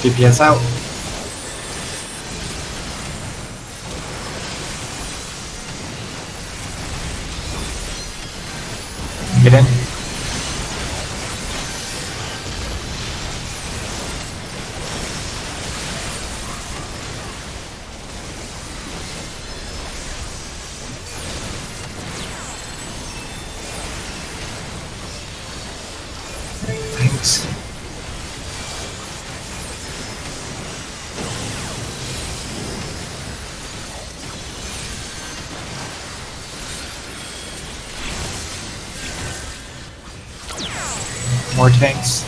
DPS out. Get in. Thanks. More tanks.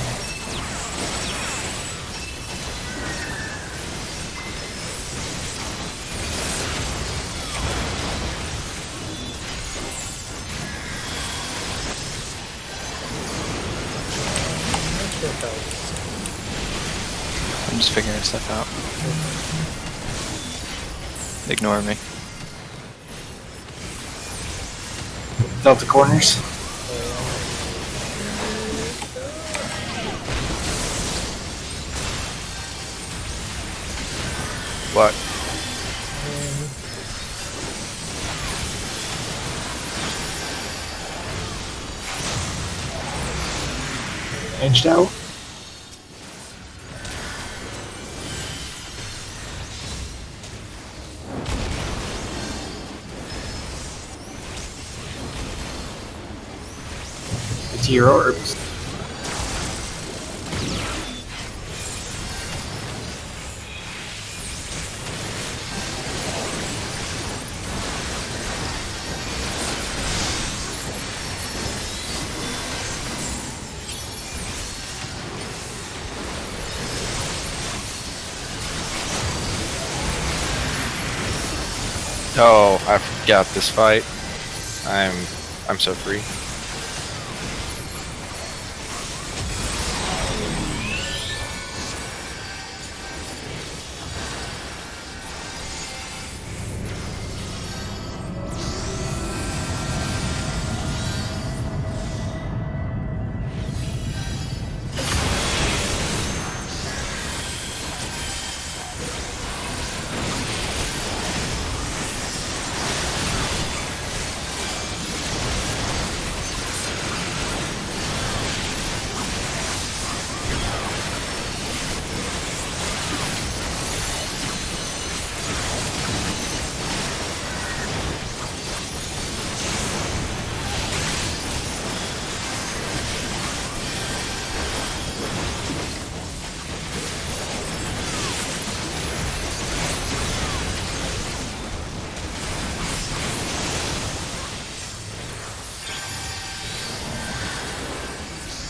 I'm just figuring stuff out. Ignore me. Delta corners. What? Ranged out. It's your orbs. Oh, I forgot this fight. I'm so free.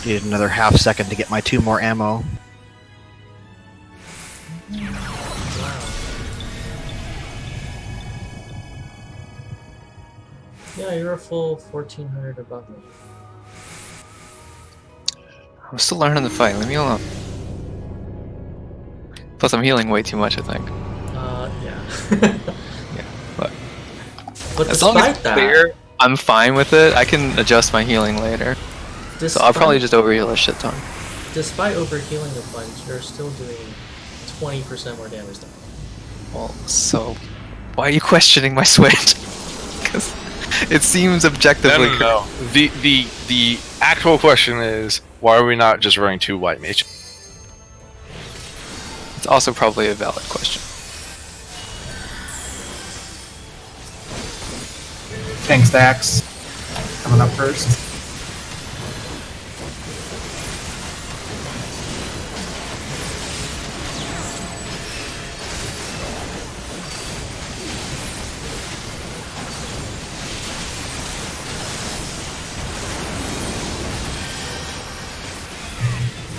Needed another half second to get my 2 more ammo. Yeah, you're a full 1400 above me. I'm still learning the fight. Leave me alone. Plus, I'm healing way too much, I think. Yeah. Yeah, but But as long as despite it's that, clear, I'm fine with it. I can adjust my healing later. So I'll probably just overheal a shit ton. Despite overhealing a bunch, you're still doing 20% more damage than me. Well, so why are you questioning my switch? Because it seems objectively No. The actual question is, why are we not just running 2 white mage? It's also probably a valid question. Tank stacks. Coming up first.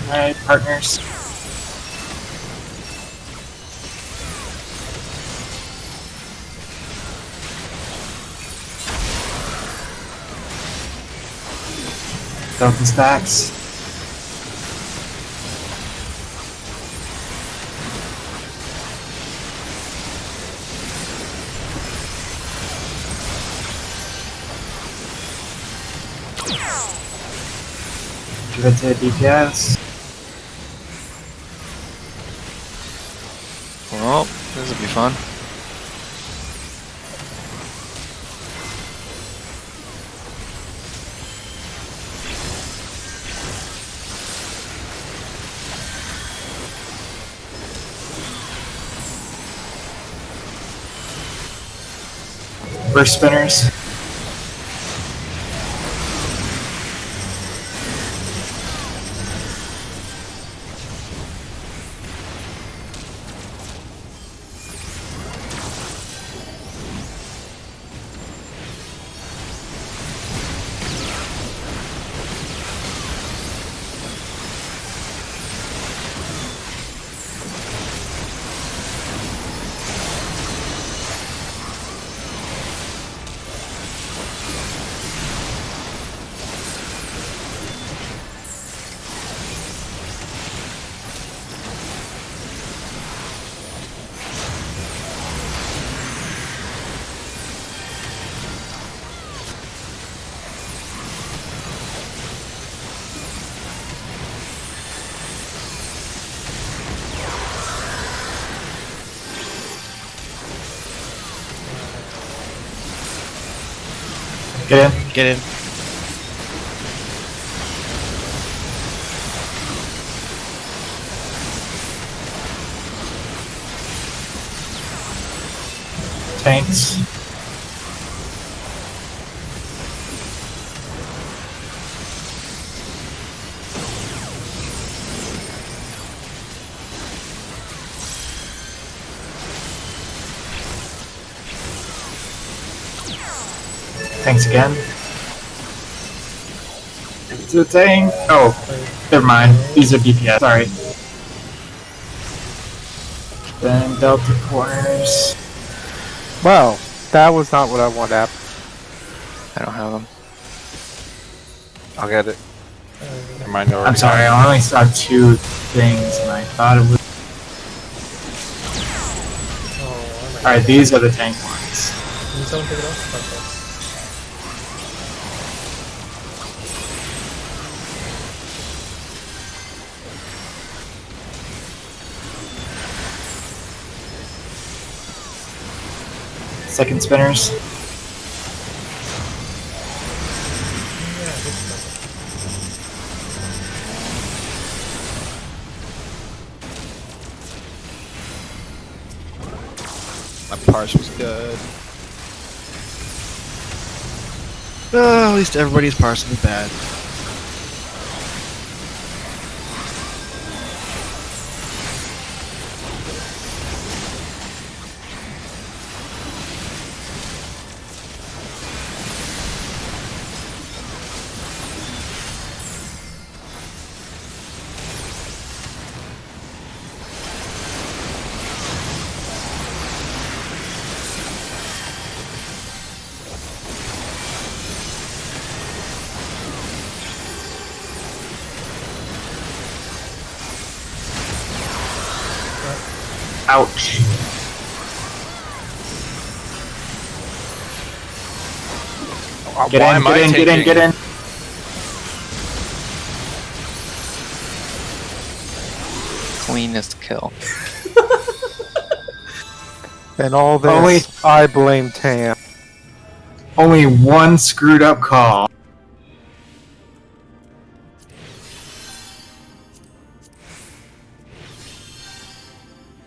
Alright, partners. Delta stacks. Give it to DPS. This will be fun. Burst spinners. Get in. Get in. Tanks. Tanks again. It's a tank. Oh, never mind. These are DPS. Sorry. Then Delta corners. Well, that was not what I wanted. I don't have them. I'll get it. Minority. I'm sorry, I only saw 2 things and I thought it was. Oh, Alright, these are the tank ones. Can someone pick it up? Okay. Second spinners. Yeah, good stuff. My parse was good. Oh, at least everybody's parse was bad. Ouch. Get Why in, am I get in, get in, taking- get in. Cleanest kill. And all this, Oh, wait. I blame Tam. Only one screwed up call.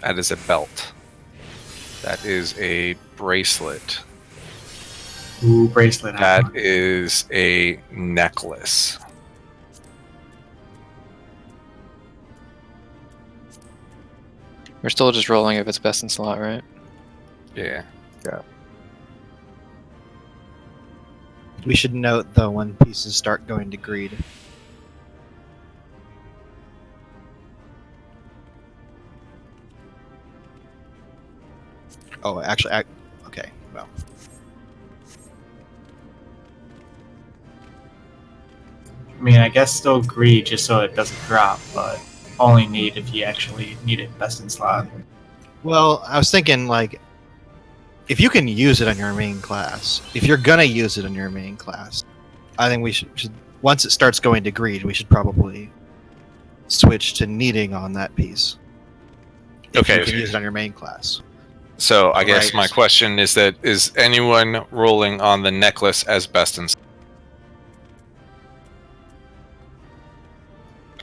That is a belt. That is a bracelet. Ooh, bracelet. That is a necklace. We're still just rolling if it's best in slot, right? Yeah. We should note, though, when pieces start going to greed. Oh, actually, okay, well. I mean, I guess still greed just so it doesn't drop, but only need if you actually need it best in slot. Well, I was thinking, like, if you can use it on your main class, if you're gonna use it on your main class, I think we should once it starts going to greed, we should probably switch to needing on that piece. If Okay, you can so- use it on your main class. So I guess Right. my question is that is anyone rolling on the necklace as best in?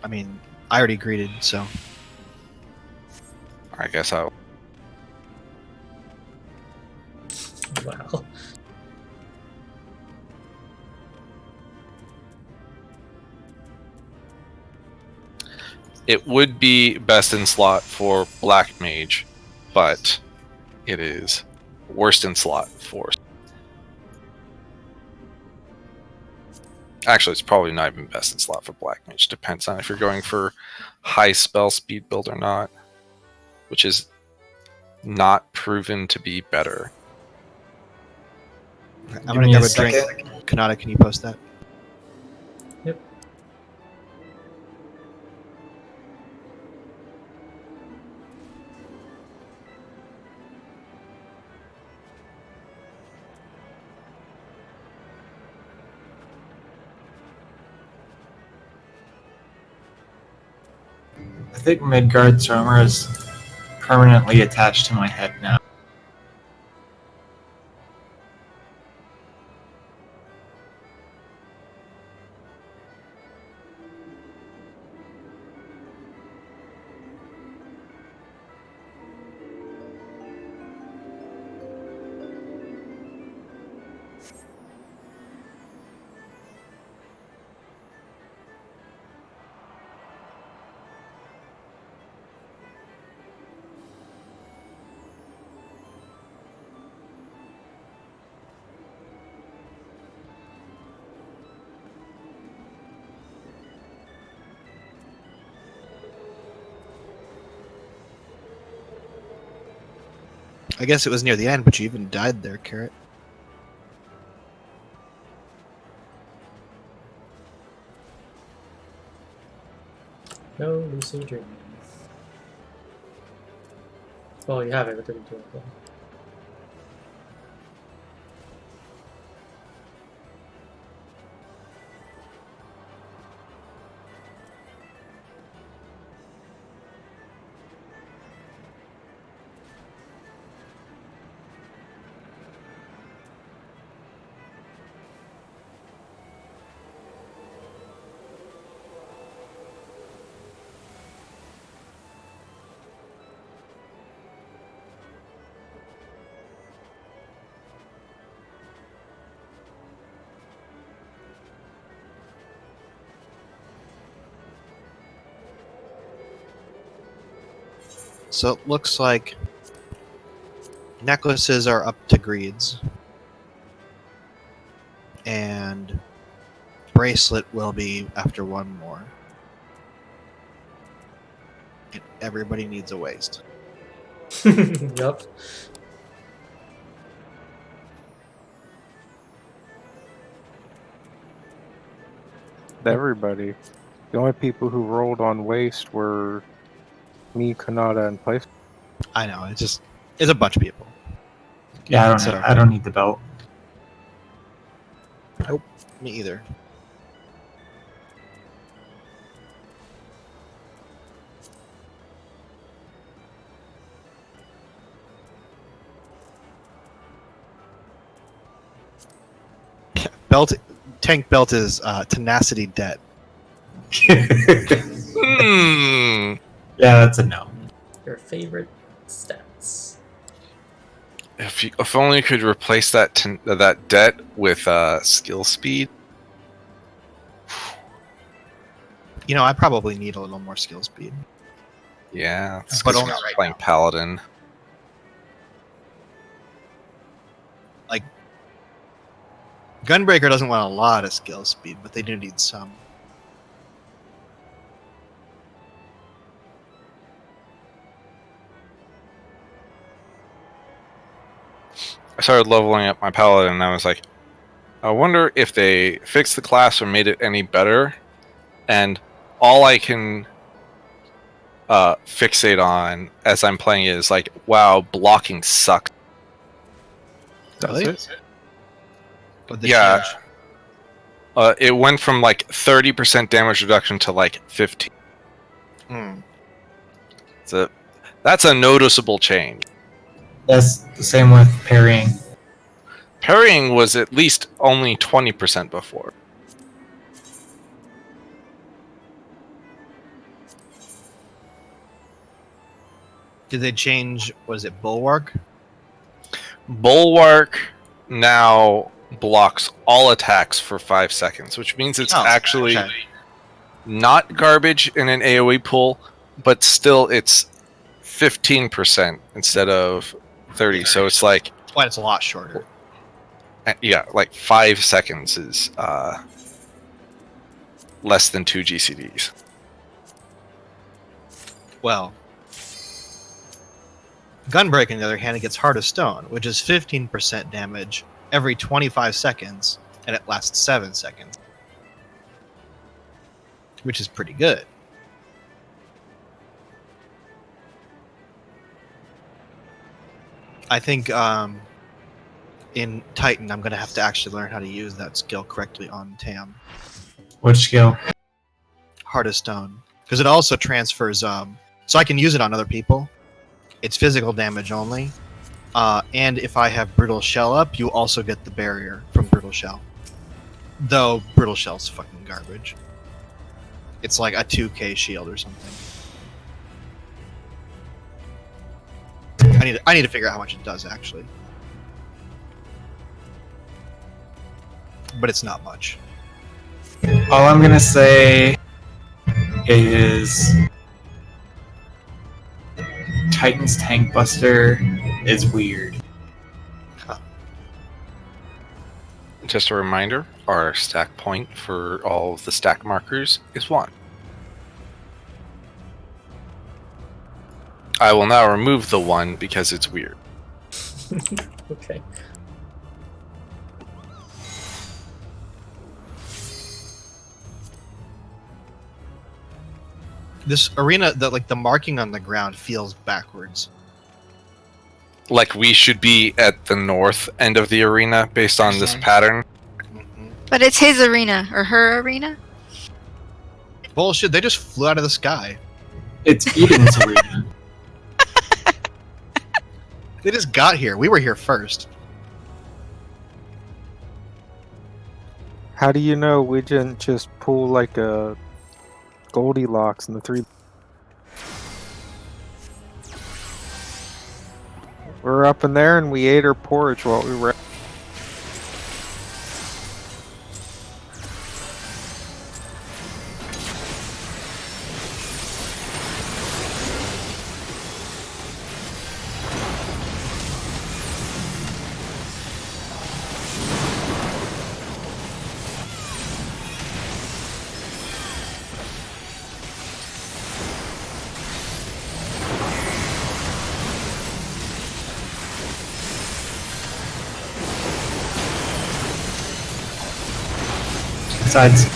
I mean, I already greeted, so I guess I. Wow. It would be best in slot for Black Mage, but it is worst in slot for. Actually, it's probably not even best in slot for Black Mage. Depends on if you're going for high spell speed build or not, which is not proven to be better. I'm Give gonna me grab a a drink. second. Kanata, can you post that? Yep. I think Midgard's armor is permanently attached to my head now. I guess it was near the end, but you even died there, Carrot. No lucid dreams. Well, you have it, but didn't do anything. So it looks like necklaces are up to greeds. And bracelet will be after one more. And everybody needs a waist. Yup. Everybody. The only people who rolled on waste were me, Kanata, and Place. I know, it's a bunch of people. Yeah, So- I don't need the belt. Me either. Belt, tank belt is tenacity debt. Hmm. Yeah, that's a no. Your favorite stats. If only you could replace that debt with skill speed. You know, I probably need a little more skill speed. Yeah, it's But 'cause only you're right playing now. paladin. Gunbreaker doesn't want a lot of skill speed, but they do need some. I started leveling up my paladin, and I was like, I wonder if they fixed the class or made it any better. And all I can fixate on as I'm playing is like, wow, blocking sucks. Really? That's it. What'd they Yeah. change? It went from like 30% damage reduction to like 15. Hmm. So that's a noticeable change. That's the same with parrying. Parrying was at least only 20% before. Did they change? Was it Bulwark? Bulwark now blocks all attacks for 5 seconds, which means it's Oh, actually okay. not garbage in an AoE pool, but still it's 15% instead of 30. So it's like, Well, it's a lot shorter. yeah, like 5 seconds is less than 2 GCDs. Well, Gunbreak, on the other hand, it gets Heart of Stone, which is 15% damage every 25 seconds, and it lasts 7 seconds. Which is pretty good. I think in Titan, I'm going to have to actually learn how to use that skill correctly on Tam. Which skill? Heart of Stone. Because it also transfers... so I can use it on other people. It's physical damage only. And if I have Brutal Shell up, you also get the barrier from Brutal Shell. Though Brutal Shell's fucking garbage. It's like a 2k shield or something. I need to figure out how much it does, actually. But it's not much. All I'm gonna say is Titan's Tank Buster is weird. Just a reminder, our stack point for all of the stack markers is 1. I will now remove the 1 because it's weird. Okay. This arena, the marking on the ground feels backwards. Like we should be at the north end of the arena based on this pattern. But it's his arena or her arena. Bullshit, they just flew out of the sky. It's Eden's arena. They just got here. We were here first. How do you know we didn't just pull like a Goldilocks in the 3? We're up in there and we ate our porridge while we were. Sides.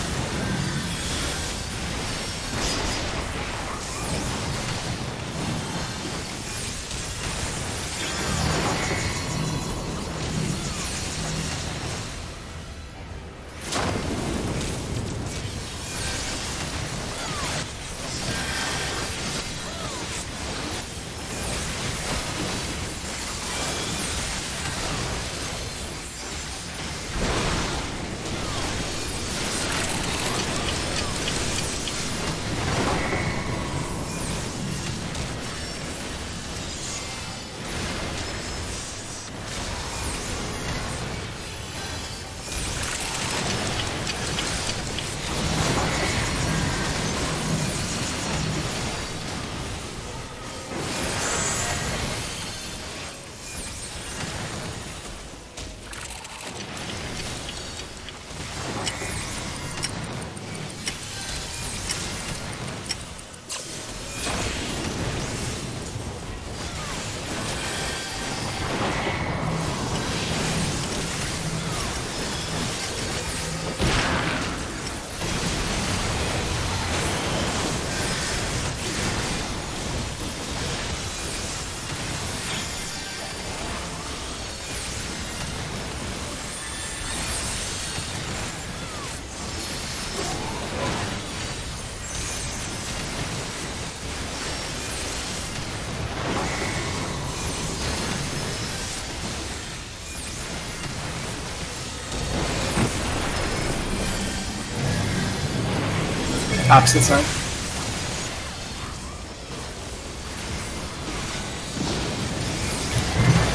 Opposite side.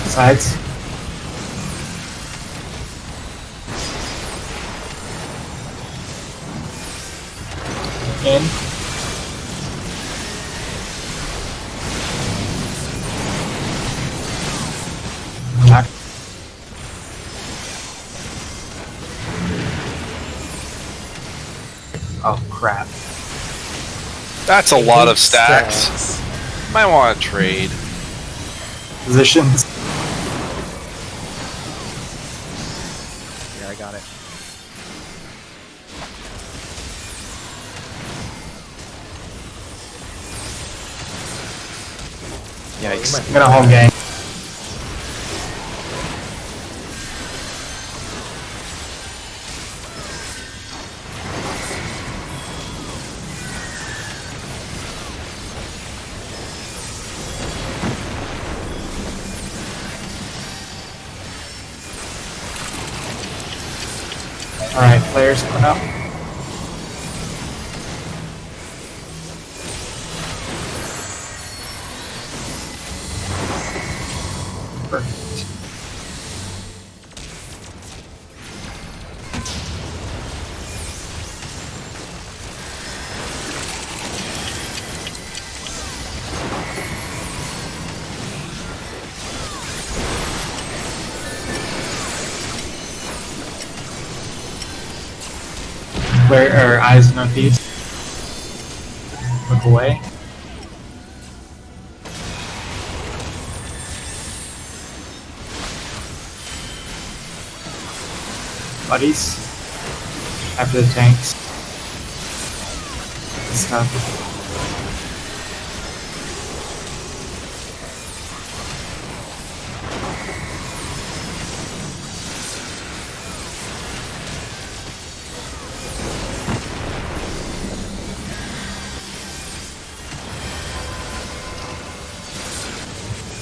Sides. In. Back. Oh crap. That's a lot of stacks. Might want to trade. Positions. Yeah, I got it. Yikes. I'm gonna home gang. Alright, players coming up. Perfect. Where are eyes northeast? Look away. Buddies. After the tanks. Stuff.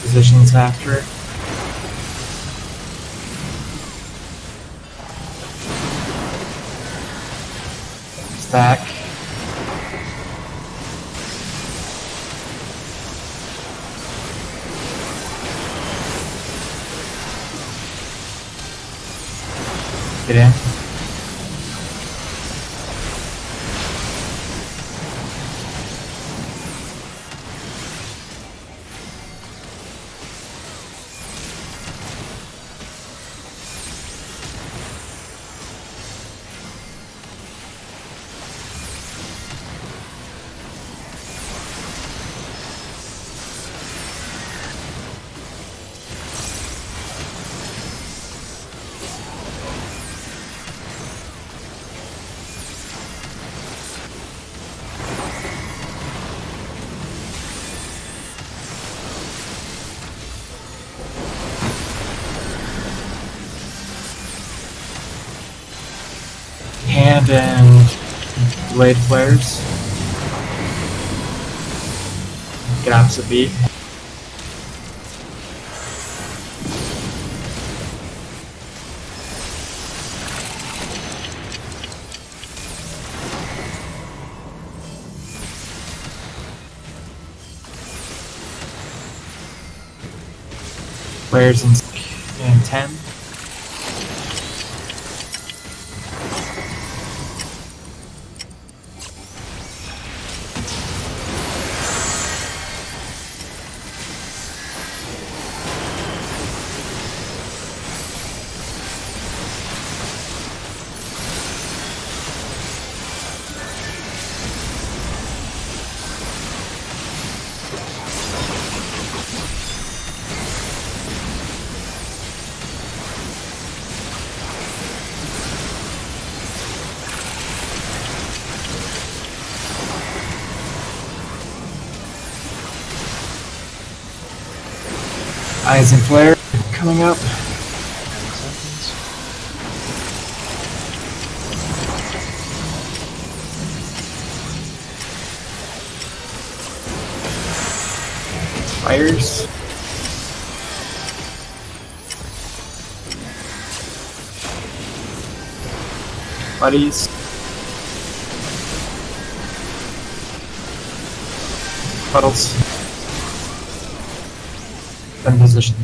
Positions after it. Stack. Get in. Hand and blade flares. Get opposite beat. Flares in 10. Eyes and flare coming up. 10 seconds. Fires. Buddies. Puddles. In position.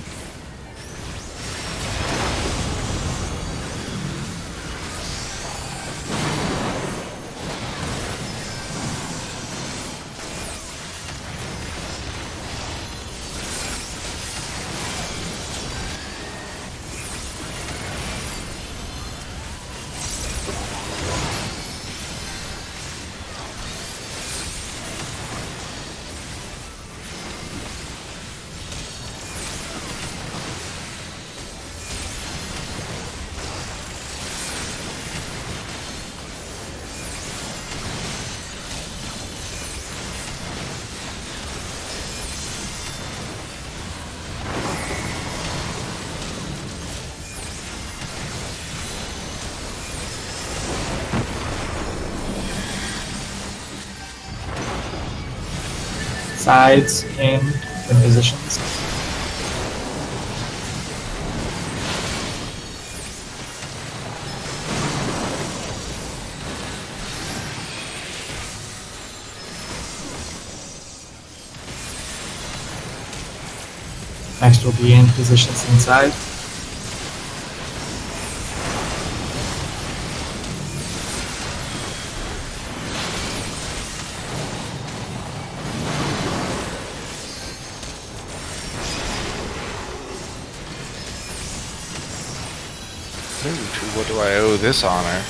Sides in positions. Next will be in positions inside. Ooh, to what do I owe this honor?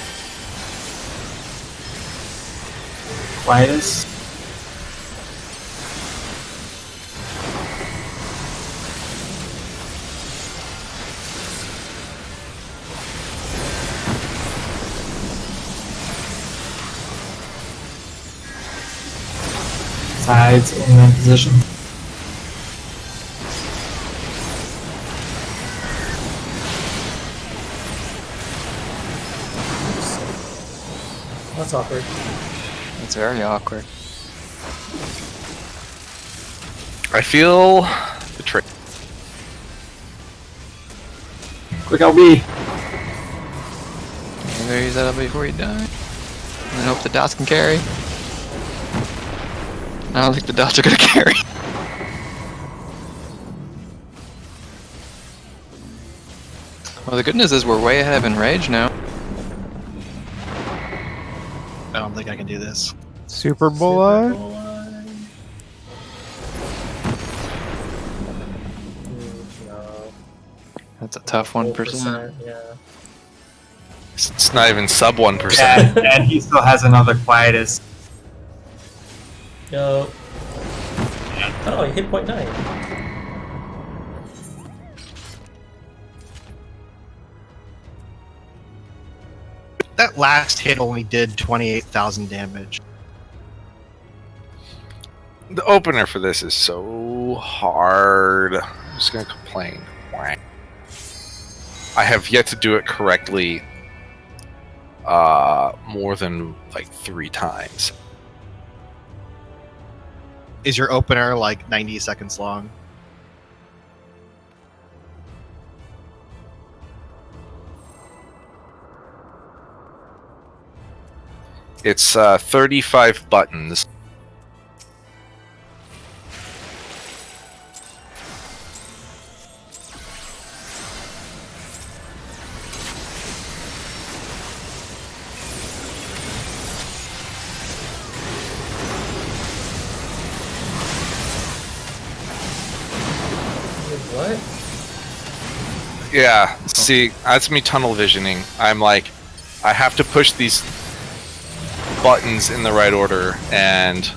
Quietus. Sides in that position. That's awkward. It's very awkward. I feel betrayed. Quick LB. Maybe use that before you die. And then hope the dots can carry. I don't think the dots are gonna carry. Well, the good news is we're way ahead of Enrage now. I don't think I can do this. Super Bulleye? No. That's a tough 1%. Yeah. It's not even sub 1%. And he still has another Quietus. Yo. Oh, you hit point 9. That last hit only did 28,000 damage. The opener for this is so hard. I'm just gonna complain. Whack. I have yet to do it correctly more than like 3 times. Is your opener like 90 seconds long? It's 35 buttons. What? Yeah, see, that's me tunnel visioning. I'm like, I have to push these buttons in the right order, and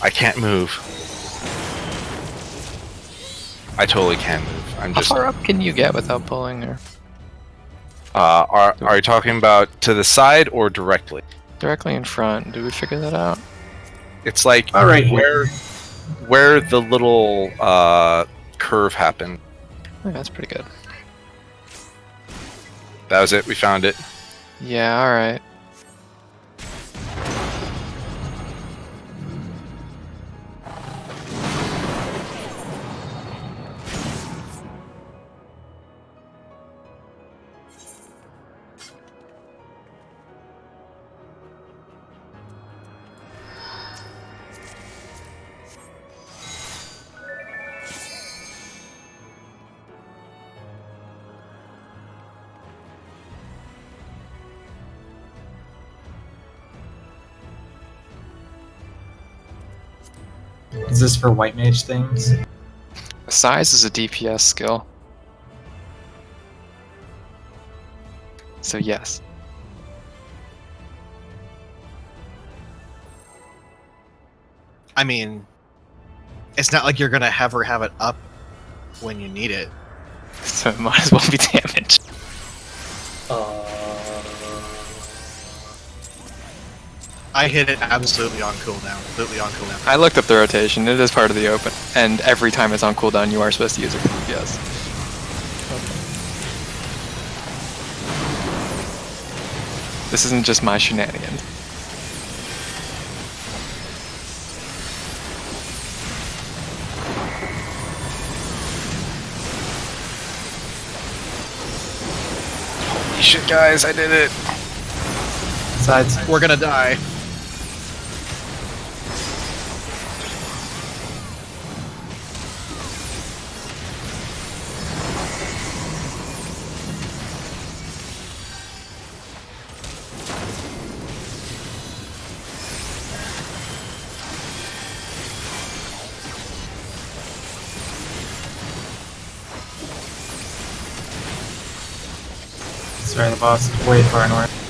I can't move. I totally can move. I'm How just. far up can you get without pulling or Are you talking about to the side or directly? directly in front? Do we figure that out? It's like All right, where the little curve happened. I think that's pretty good. That was it. We found it. Yeah, alright. Is this for white mage things? Size is a DPS skill. So yes. I mean, it's not like you're gonna have her have it up when you need it. So it might as well be damage. I hit it absolutely on cooldown. Completely on cooldown. I looked up the rotation. It is part of the open, and every time it's on cooldown, you are supposed to use it for DPS. This isn't just my shenanigans. Holy shit, guys, I did it. Besides, We're gonna die. sorry, the boss is way far north.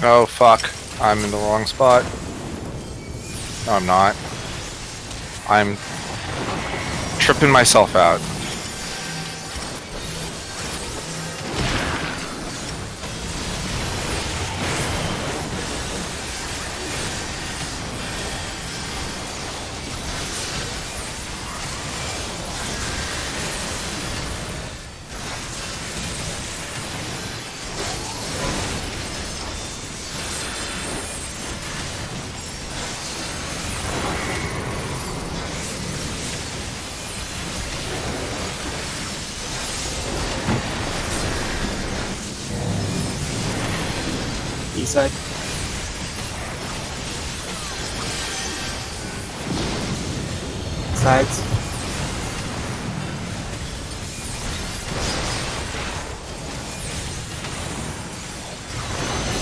Oh, fuck. I'm in the wrong spot. No, I'm not. I'm tripping myself out. East side. Sides.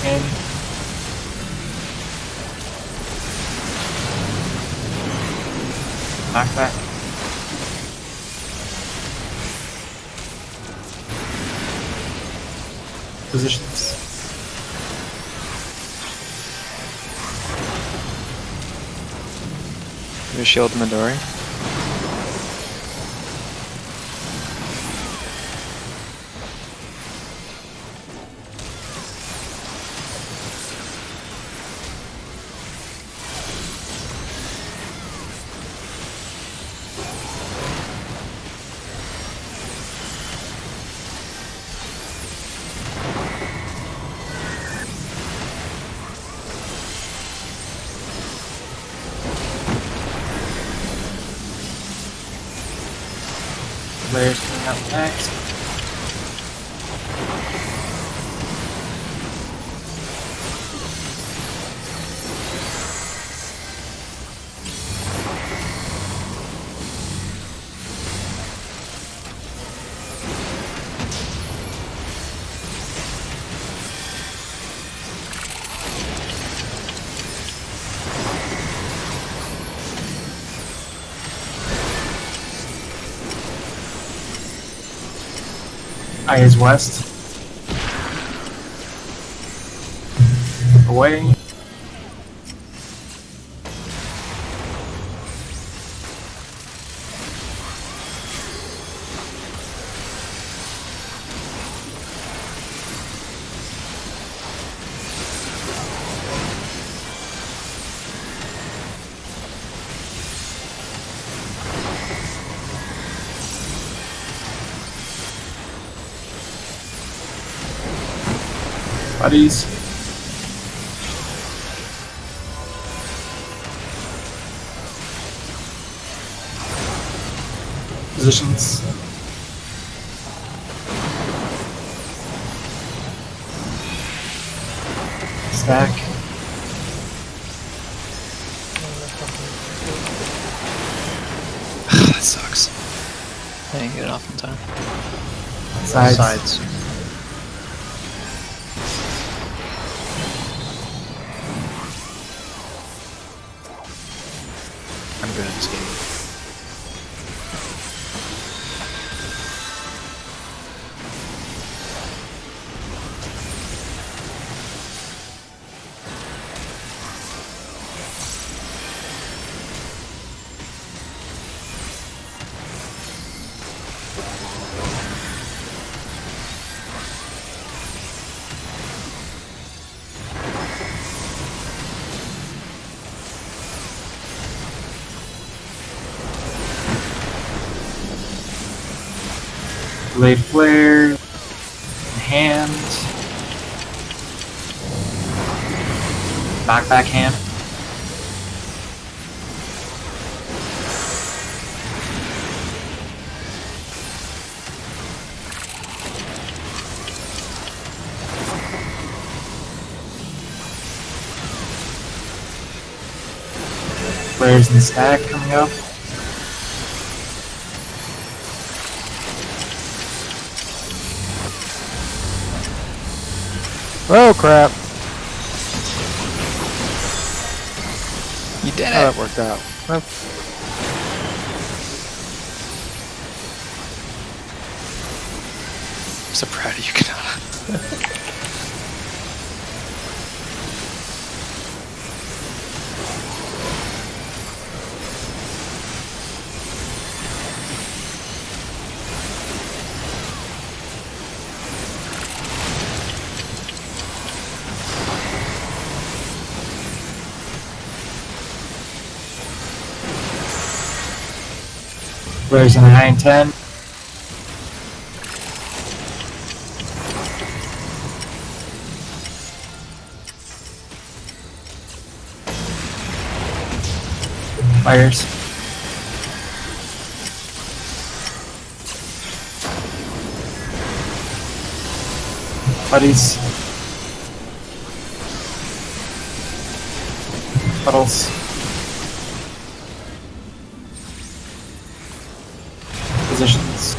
And knock that. Positions. Your shield Midori. Players coming up next. Eyes west. Away. Buddies. Positions. Stack. That sucks. I didn't get it off in time. Sides. I'm good at this game. Blade flare. In hand. Back hand. Flares and stack coming up. Oh crap! You did Oh, it! that worked out. Oh, I'm so proud of you, Kanata. Flares in 9 10. Fires. Buddies. Puddles. Positions.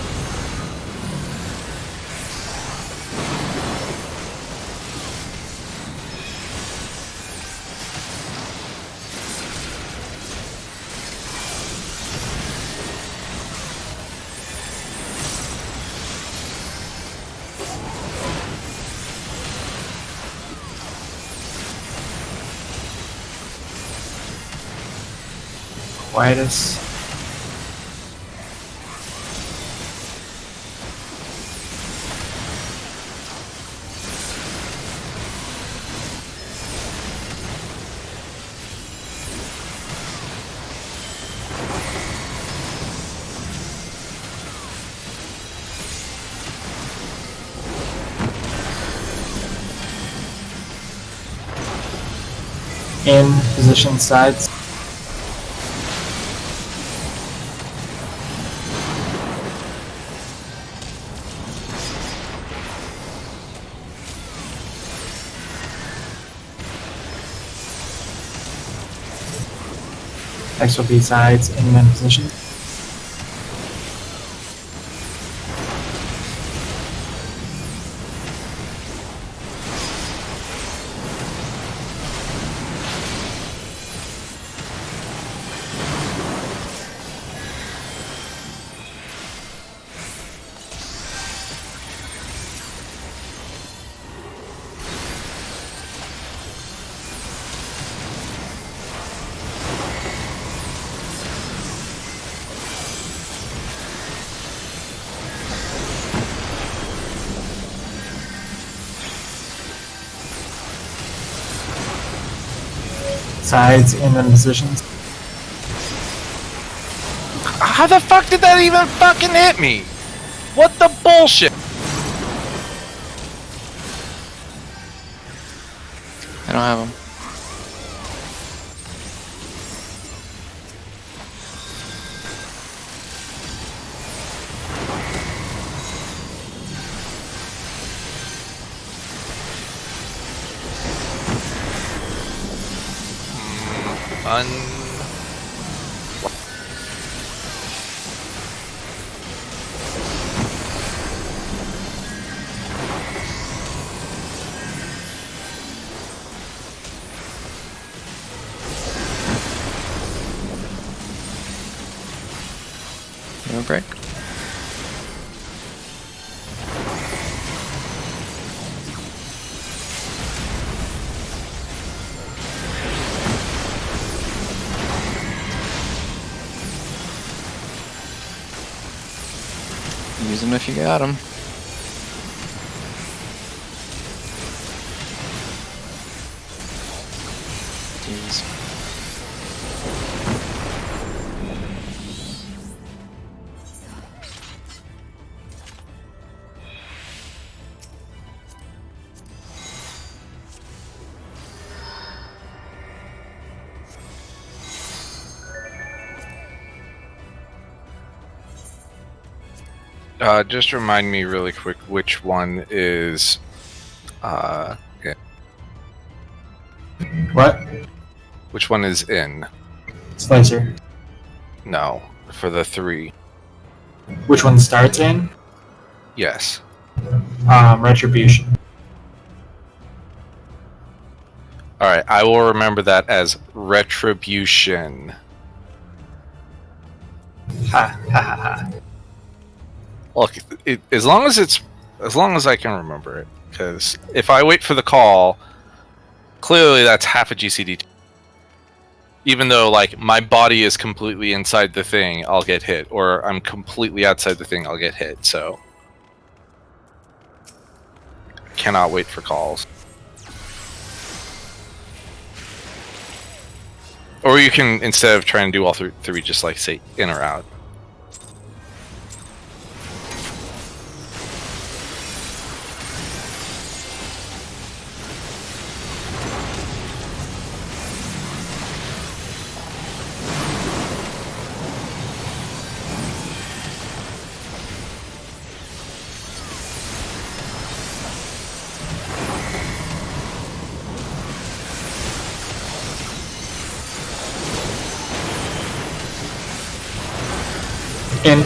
Quietus. In position sides. Next will be sides in men position. Sides in men positions. How the fuck did that even fucking hit me? What the bullshit? I don't have them. un. No break. Use them if you got them. Jeez. Just remind me really quick which one is. Yeah. What? Which one is in? Slicer. No, for the 3. Which one starts in? Yes. Retribution. Alright, I will remember that as Retribution. Ha ha ha ha. Look, as long as I can remember it, because if I wait for the call, clearly that's half a GCD. Even though, like, my body is completely inside the thing, I'll get hit, or I'm completely outside the thing, I'll get hit. So, cannot wait for calls. Or you can, instead of trying to do all three, just like say in or out. In.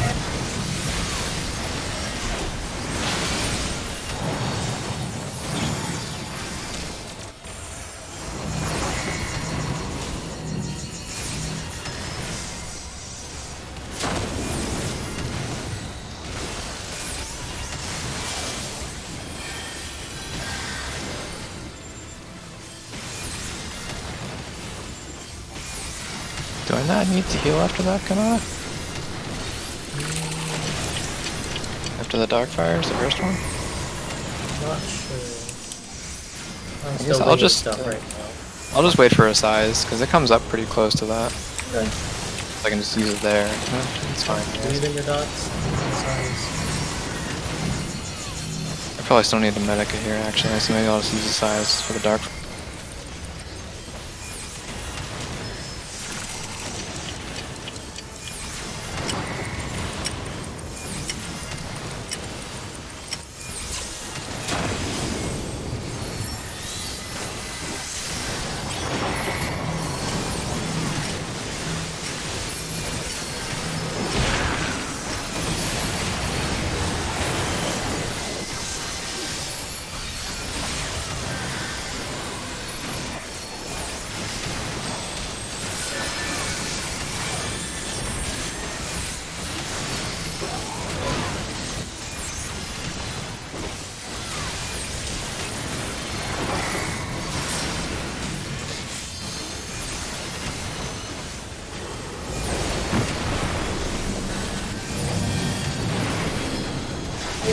Do I not need to heal after that, Kanata? After the dark fires, the first one? Not sure. I'm I guess still I'll reading just, stuff right now. I'll just wait for a size, because it comes up pretty close to that. Okay. I can just use it there. It's fine. Breathe in your dots. Size. I probably still need the Medica here, actually, so maybe I'll just use the size for the dark.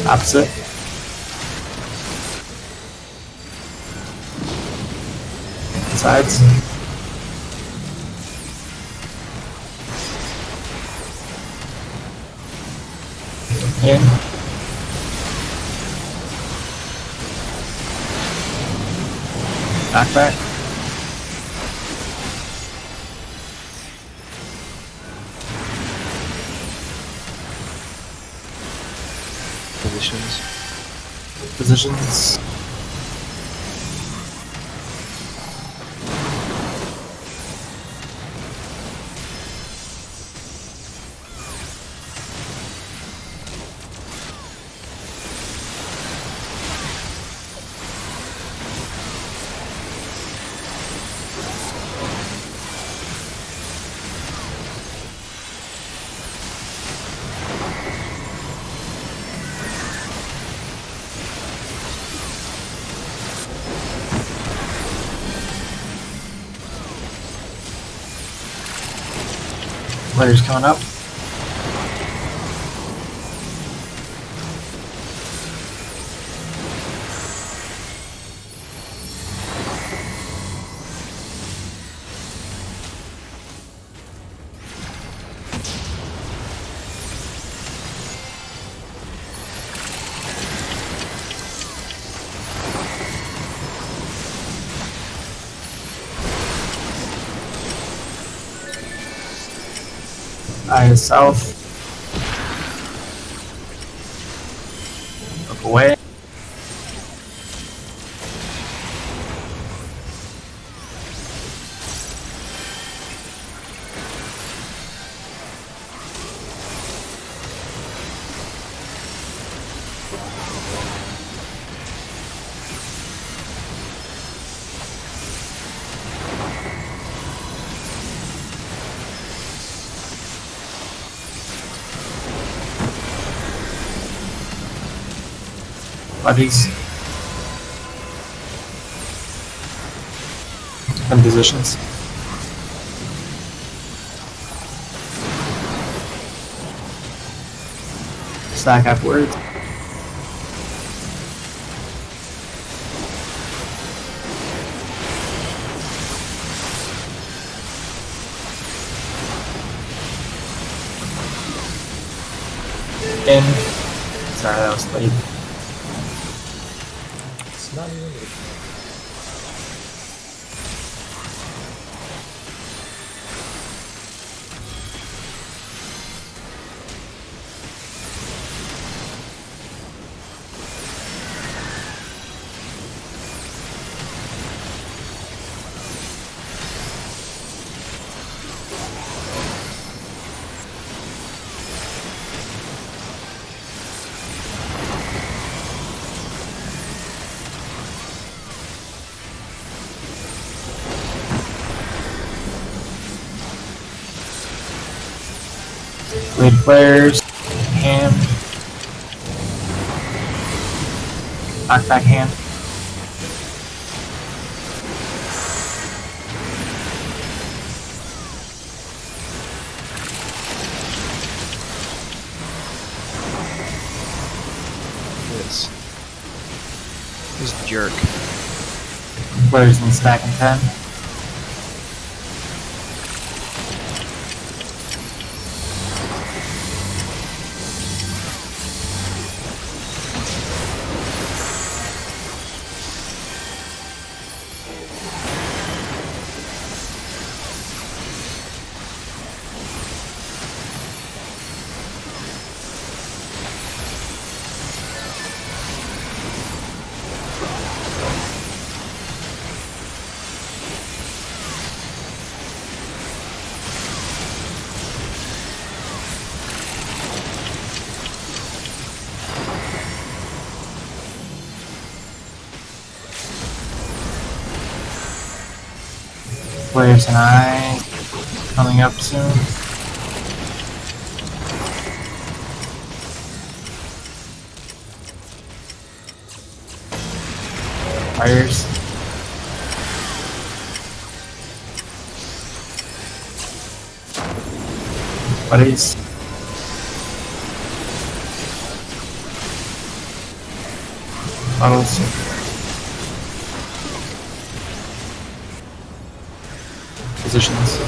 Opposite. Sides. In. Knockback. Positions. Positions. Players coming up. Eye is south. Look away. Buddies. And positions. Stack afterwards. In. Sorry, that was late. It's not even late. Lead players. Hand. Knockback hand. This. This jerk. Players in stack and 10. Players and I coming up soon. Players. Buddies. Models. Positions.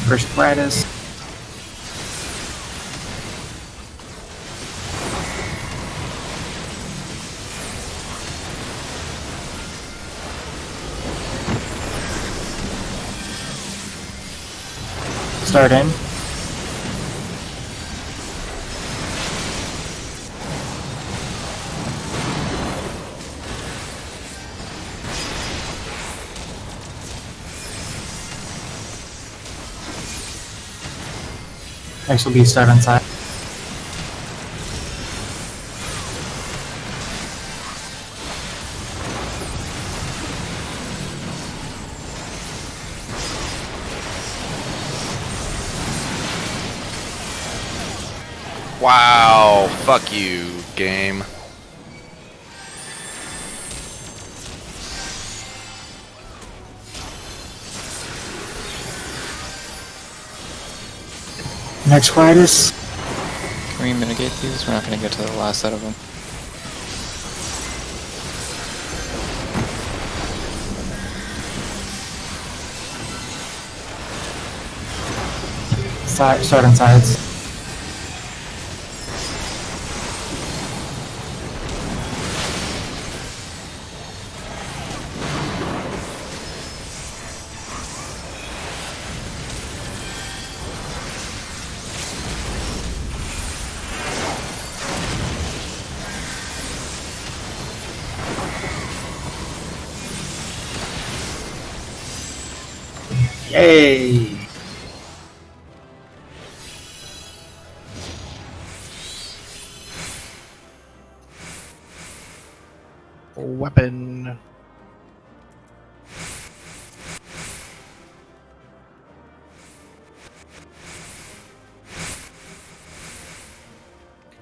First brightest. Start in. Next will be start on side. Wow, fuck you, game. Next Quietus. Can we mitigate these? We're not going to get to the last set of them. Start on sides. Yay! Weapon.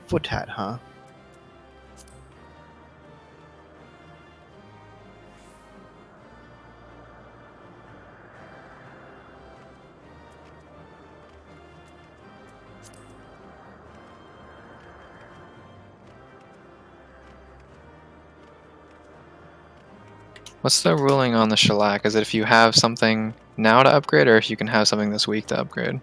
Foot hat, huh? What's the ruling on the shellac? Is it if you have something now to upgrade, or if you can have something this week to upgrade?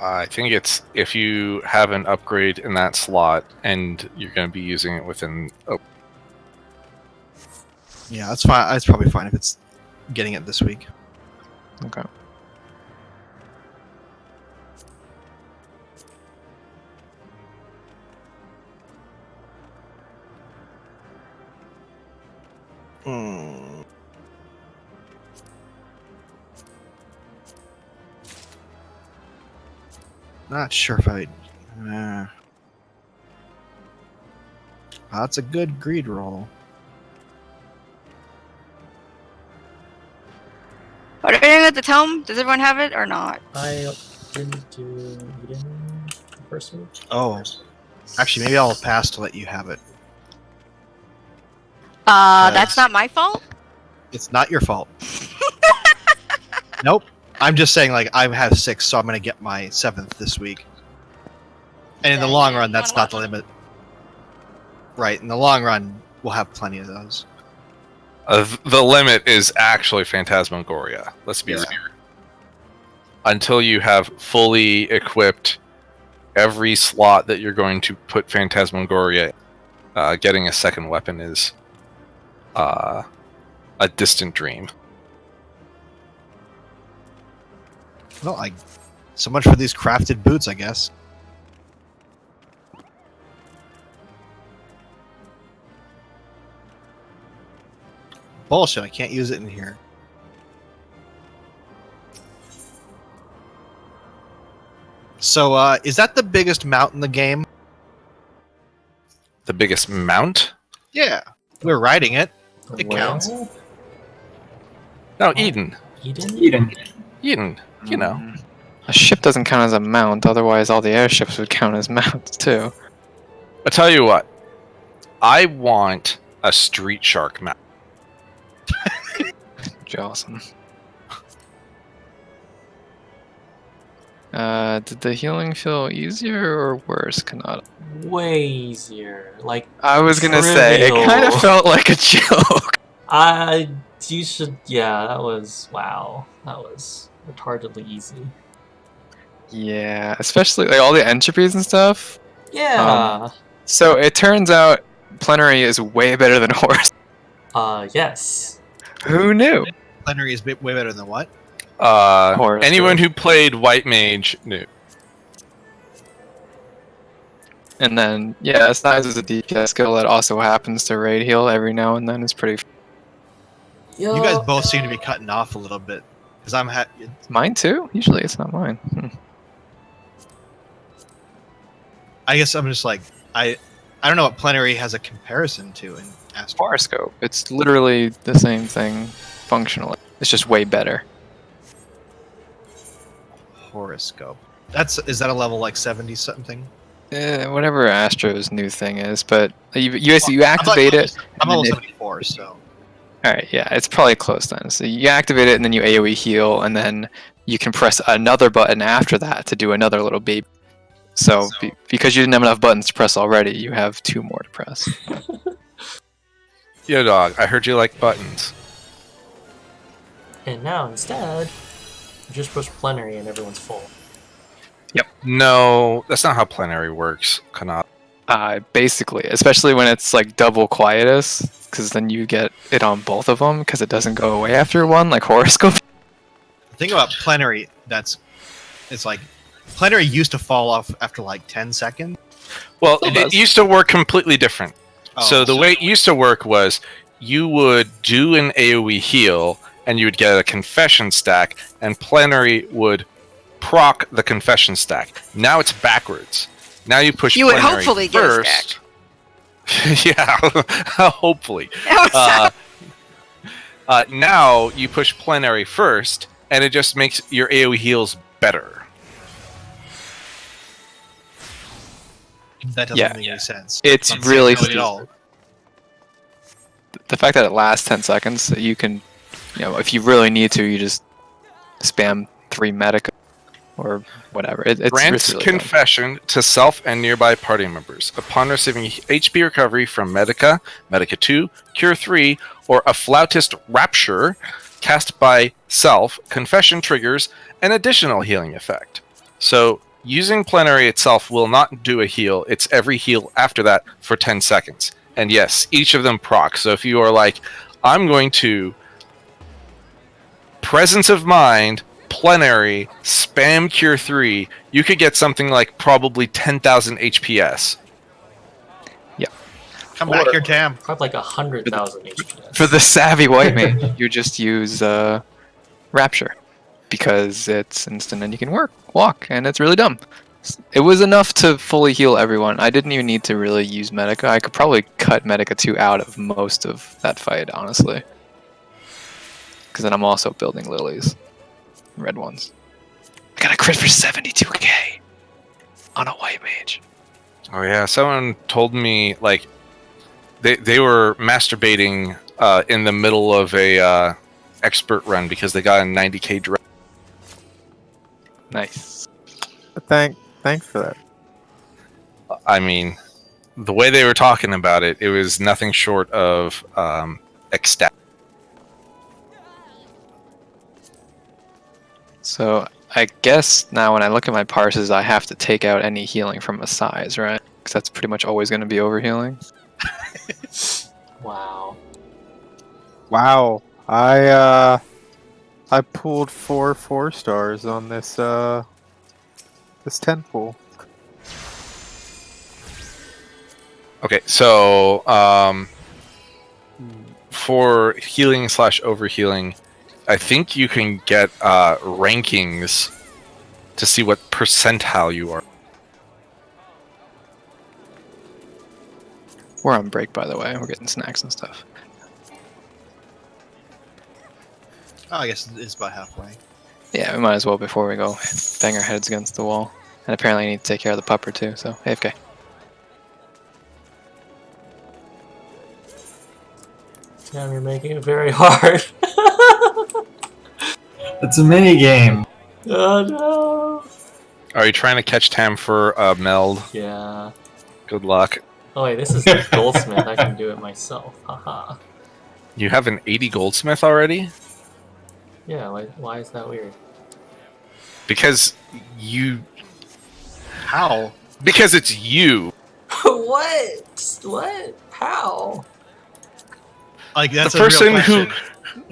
I think it's if you have an upgrade in that slot and you're going to be using it within. Oh, Yeah, that's fine. That's probably fine if it's getting it this week. Okay. Hmm. Not sure if I. That's a good greed roll. What are we doing with the tome? Does everyone have it or not? I didn't do Eden the first week. Oh, actually, maybe I'll pass to let you have it. That's not my fault. It's not your fault. Nope. I'm just saying, like, I have 6, so I'm gonna get my 7th this week. And in the Yeah, long you run, that's wanna not the watch it. limit. Right. In the long run, we'll have plenty of those. the limit is actually Phantasmagoria. Let's be real. Until you have fully equipped every slot that you're going to put Phantasmagoria, getting a second weapon is a distant dream. Well, so much for these crafted boots, I guess. Bullshit, I can't use it in here. So, is that the biggest mount in the game? The biggest mount? Yeah. We're riding it. It counts. Well, No, Eden. Eden? Eden, you know. A ship doesn't count as a mount, otherwise all the airships would count as mounts too. I tell you what, I want a Street Shark mount. Awesome. Did the healing feel easier or worse, Kanata? Way easier. Like, I was gonna say, it trivial. kind of felt like a joke. You should, yeah, that was, wow. That was retardedly easy. Yeah, especially like all the entropies and stuff. Yeah. So it turns out plenary is way better than horse. Yes. Who knew? Plenary is way better than what? Horus, Anyone right? who played White Mage knew. And then, yeah, Size is a DPS skill that also happens to raid heal every now and then. It's pretty. Yo, You guys both seem to be cutting off a little bit. Because I'm Mine too? Usually it's not mine. I guess I'm just like I don't know what plenary has a comparison to in Astro. Horoscope. It's literally the same thing functionally. It's just way better. Horoscope. Is that a level like 70 something? Whatever Astro's new thing is, but you activate it. I'm and level then 74, so Alright, yeah, it's probably close then. So you activate it and then you AoE heal, and then you can press another button after that to do another little baby. So because you didn't have enough buttons to press already, you have 2 more to press. Yo, dog, I heard you like buttons. and now instead, you just push plenary and everyone's full. No, that's not how plenary works, Kanat. Basically, especially when it's like double quietus, because then you get it on both of them, because it doesn't go away after one, like horoscope. the thing about plenary it's like plenary used to fall off after like 10 seconds. Well, Still it does. used to work completely different. So the way it used to work was you would do an AoE heal, and you would get a confession stack, and plenary would proc the confession stack. Now it's backwards. Now you push You would plenary hopefully get a first. Yeah, hopefully. That was Now you push plenary first, and it just makes your AoE heals better. That doesn't Yeah. make any sense. It's Not really saying no at all. the fact that it lasts 10 seconds, that you can, if you really need to, you just spam 3 medica or whatever. It's Grants really good. confession to self and nearby party members. Upon receiving HP recovery from Medica, Medica 2, Cure 3, or a Flautist Rapture cast by self, confession triggers an additional healing effect. So, using plenary itself will not do a heal, it's every heal after that for 10 seconds. And yes, each of them proc. So if you are like, I'm going to Presence of Mind, plenary, spam Cure 3, you could get something like probably 10,000 HPS. Come back here, Tam. Probably like 100,000 HPS. For the savvy white mage, you just use Rapture, because it's instant and you can walk, and it's really dumb. It was enough to fully heal everyone. I didn't even need to really use Medica. I could probably cut Medica 2 out of most of that fight, honestly. Because then I'm also building lilies. Red ones. I got a crit for 72k on a white mage. Oh yeah, someone told me like they were masturbating in the middle of a expert run because they got a 90k drop. Nice. Thanks for that. I mean, the way they were talking about it, it was nothing short of ecstatic. So I guess now when I look at my parses, I have to take out any healing from a size, right? Because that's pretty much always going to be overhealing. Wow. Wow. I pulled 4 stars on this 10 pool. Okay, so for healing / overhealing, I think you can get rankings to see what percentile you are. We're on break, by the way. We're getting snacks and stuff. Oh, I guess it's about halfway. Yeah, we might as well before we go bang our heads against the wall. And apparently I need to take care of the pupper too, so AFK. Damn, you're making it very hard. It's a mini game. Oh no. Are you trying to catch Tam for a meld? Yeah. Good luck. Oh wait, this is the goldsmith. I can do it myself. Haha. You have an 80 goldsmith already? Yeah. Why is that weird? Because you. How? Because it's you. What? What? How? Like that's The a real person question.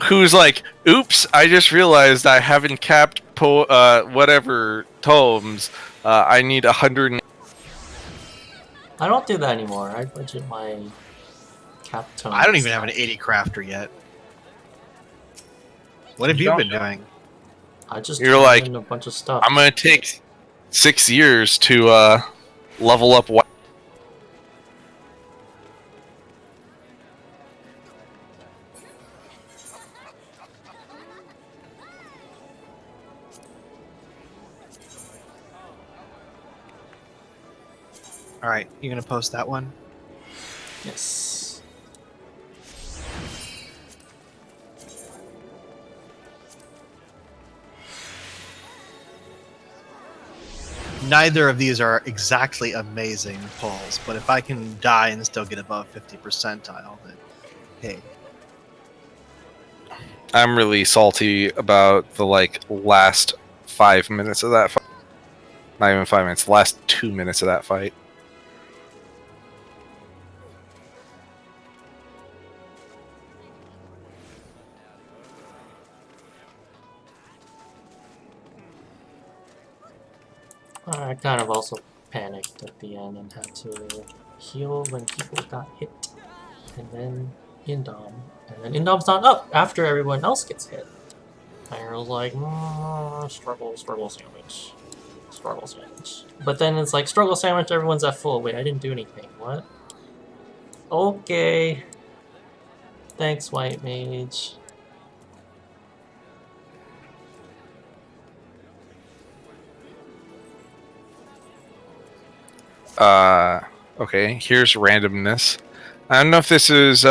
who's like, oops, I just realized I haven't capped whatever tomes. I need 100. I don't do that anymore. I budget my cap tone. I don't even have an 80 crafter yet. What have you Don't been know. doing? I just You're turned like, in a bunch of stuff. I'm gonna take 6 years to level up. All right, you gonna post that one? Yes. Neither of these are exactly amazing pulls, but if I can die and still get above 50 percentile, then hey. I'm really salty about the last 5 minutes of that fight. Not even 5 minutes. Last 2 minutes of that fight. I kind of also panicked at the end and had to heal when people got hit. And then Indom. And then Indom's not up after everyone else gets hit. I was like, struggle sandwich. Struggle sandwich. But then it's like, struggle sandwich, everyone's at full. Wait, I didn't do anything. What? Okay. Thanks, White Mage. Okay, here's randomness. I don't know if this is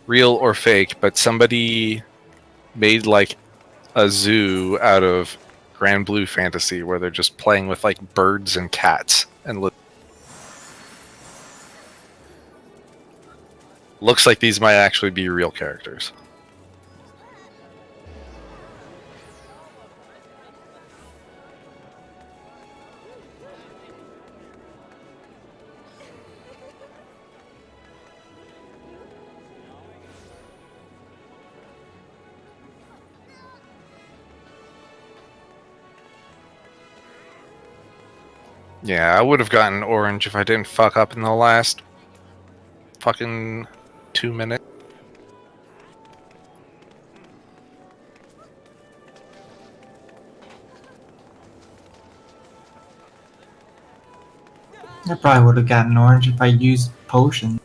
real or fake, but somebody made a zoo out of Grand Blue Fantasy where they're just playing with birds and cats and looks like these might actually be real characters. Yeah, I would have gotten orange if I didn't fuck up in the last fucking 2 minutes. I probably would have gotten orange if I used potion.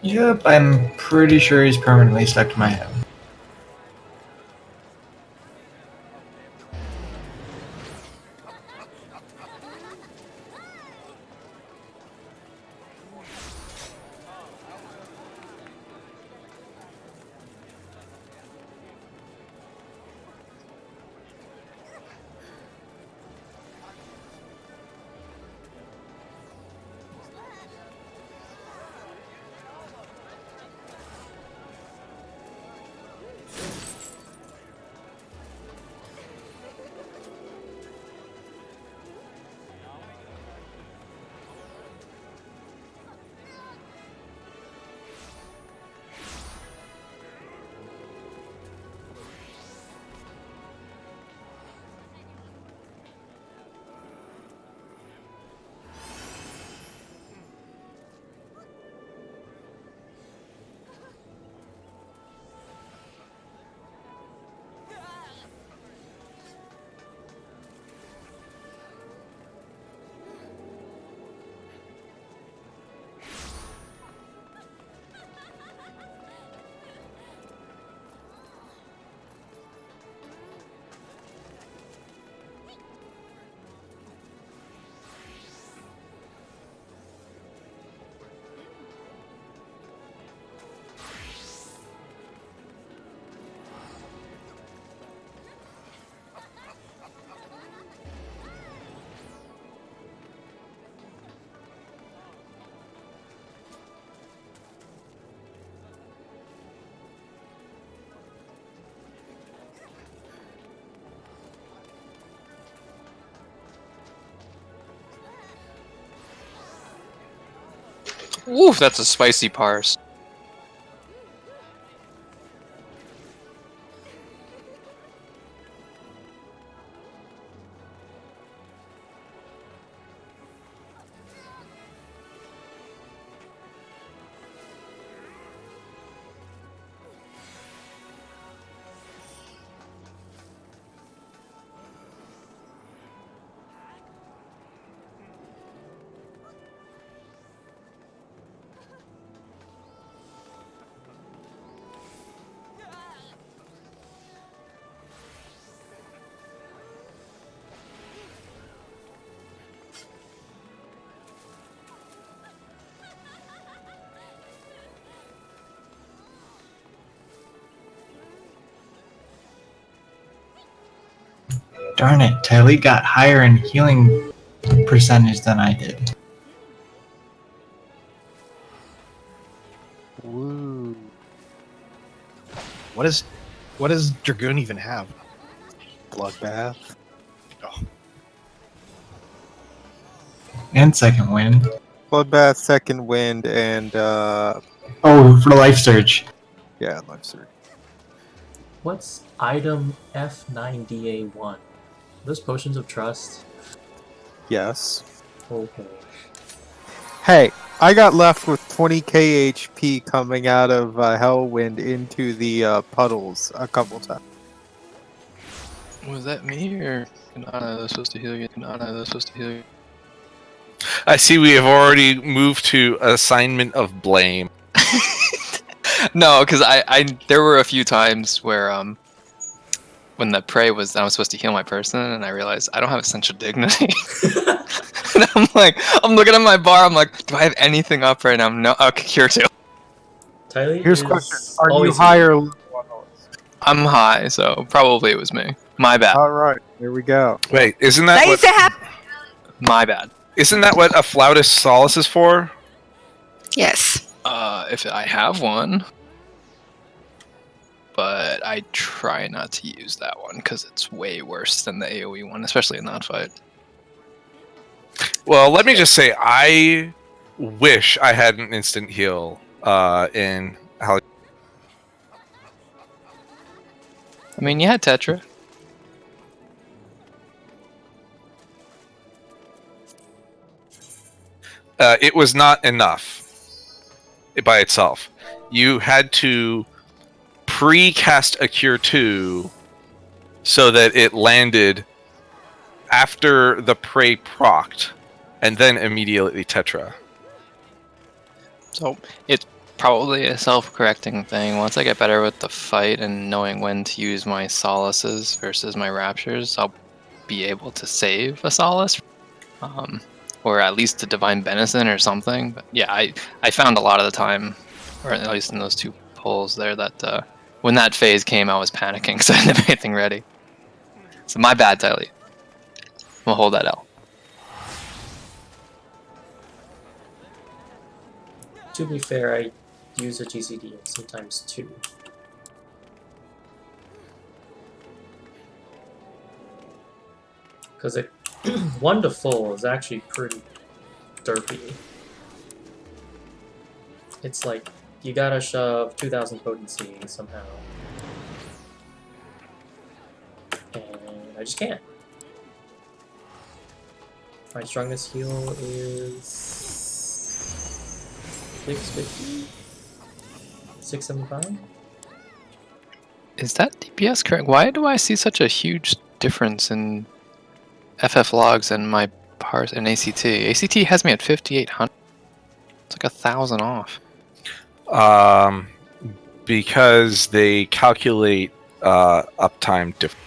Yep, I'm pretty sure he's permanently stuck to my head. Oof, that's a spicy parse. Darn it, Tylee got higher in healing percentage than I did. Woo. What does Dragoon even have? Bloodbath. Oh, And second wind. Bloodbath, second wind, and Oh, for life surge. yeah, life surge. What's item F9DA1? Those potions of trust? Yes. Okay. Hey, I got left with 20k HP coming out of Hellwind into the puddles a couple times. Was that me or Kanana that's supposed to heal you? Kanana that's supposed to heal you? I see we have already moved to assignment of blame. No, because I there were a few times where when the prey was I was supposed to heal my person and I realized I don't have essential dignity. And I'm looking at my bar, I'm like, do I have anything up right now? No, okay, cure 2. Tylee Here's is a question: are you always higher? Or lower on the list? I'm high, so probably it was me. My bad. All right, here we go. Wait, isn't that My bad. what a flautist solace is for? Yes. If I have one. But I try not to use that one because it's way worse than the AoE one, especially in that fight. Well, let me just say, I wish I had an instant heal in how. I mean, you had Tetra. It was not enough by itself. You had to pre-cast a Cure 2 so that it landed after the prey procced, and then immediately Tetra. So it's probably a self-correcting thing. Once I get better with the fight and knowing when to use my solaces versus my raptures, I'll be able to save a solace. Or at least a divine benison or something. But yeah, I found a lot of the time, or at least in those 2 pulls there, that when that phase came, I was panicking because I didn't have anything ready. So my bad, Tylee. We'll hold that L. To be fair, I use a GCD and sometimes 2. Because it 1 to full is actually pretty derpy. It's like you gotta shove 2000 potency somehow. And I just can't. My strongest heal is 650? 675? Is that DPS correct? Why do I see such a huge difference in FF logs and my parse and ACT? ACT has me at 5800. It's like 1,000 off. Because they calculate uptime differently.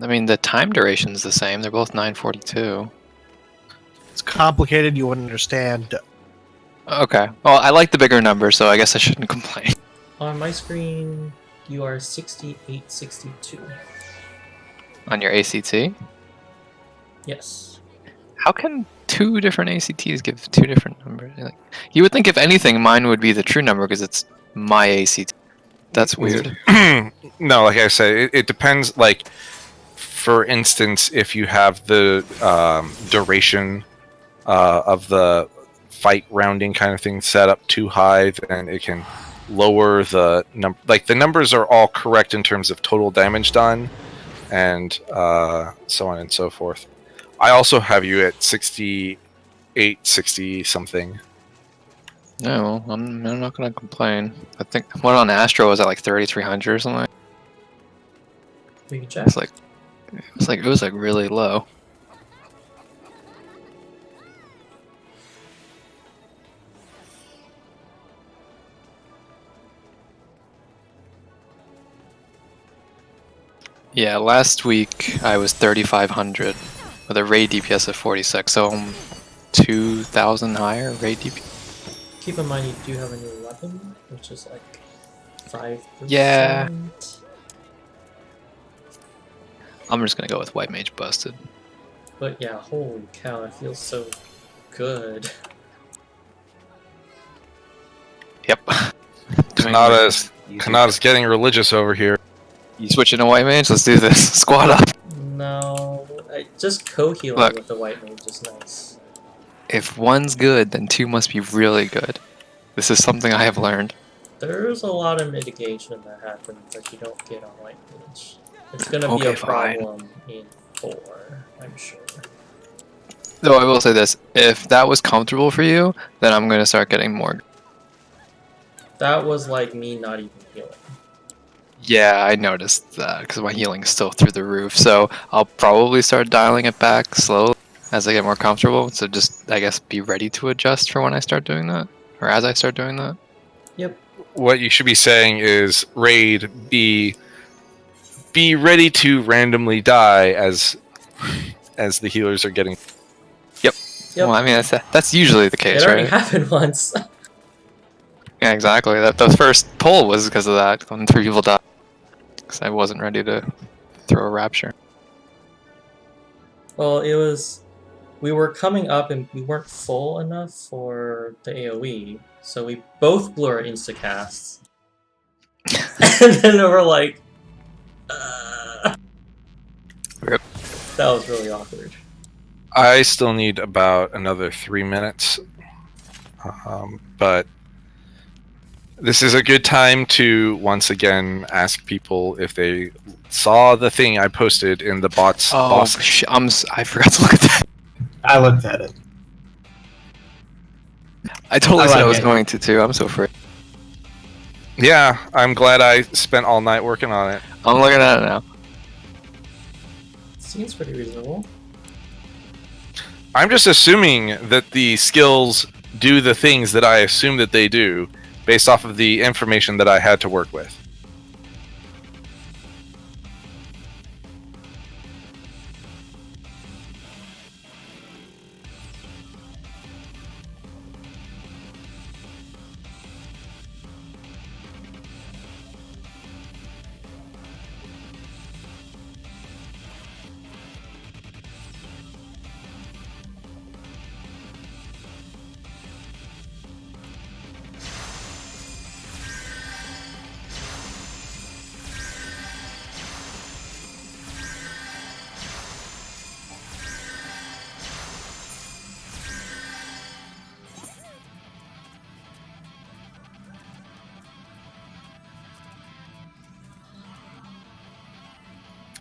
I mean, the time duration is the same. They're both 942. it's complicated. You wouldn't understand. Okay. Well, I like the bigger number, so I guess I shouldn't complain. On my screen, you are 6862. On your ACT? Yes. How can 2 different ACTs give 2 different numbers? Like, you would think, if anything, mine would be the true number because it's my ACT. That's weird. No, like I said, it depends. Like, for instance, if you have the duration of the fight rounding kind of thing set up too high, then it can lower the number. Like the numbers are all correct in terms of total damage done, and so on and so forth. I also have you at 68, 60 something. No, I'm not gonna complain. I think what on Astro was at like 3,300 or something. We can check. It was like really low. Yeah, last week I was 3,500 with a raid DPS of 46, so I'm 2,000 higher raid DPS. Keep in mind you do have a new weapon, which is like 5%. Yeah. I'm just gonna go with White Mage Busted. But yeah, holy cow, it feels so good. Yep. Kanata's getting religious over here. You switching to White Mage? Let's do this. Squad up. No, just co-healing Look. with the White Mage is nice. If one's good, then two must be really good. This is something I have learned. There's a lot of mitigation that happens that you don't get on White Mage. It's gonna be Okay, a fine. problem in 4, I'm sure. Though I will say this, if that was comfortable for you, then I'm gonna start getting more. That was like me not even healing. Yeah, I noticed that because my healing is still through the roof. So I'll probably start dialing it back slowly as I get more comfortable. So just, I guess, be ready to adjust for when I start doing that, or as I start doing that. Yep. What you should be saying is raid be ready to randomly die as the healers are getting. Yep. Well, I mean that's usually the case, It already right? happened once. Yeah, exactly. That the first pull was because of that when 3 people died. Because I wasn't ready to throw a rapture. Well, we were coming up and we weren't full enough for the AoE, so we both blew our instacasts. And then we were like, Rip. That was really awkward. I still need about another 3 minutes, but this is a good time to once again ask people if they saw the thing I posted in the bots. Oh, I forgot to look at that. I looked at it. I totally I said I like was it. going to too. I'm so afraid. Yeah, I'm glad I spent all night working on it. I'm looking at it now. Seems pretty reasonable. I'm just assuming that the skills do the things that I assume that they do based off of the information that I had to work with.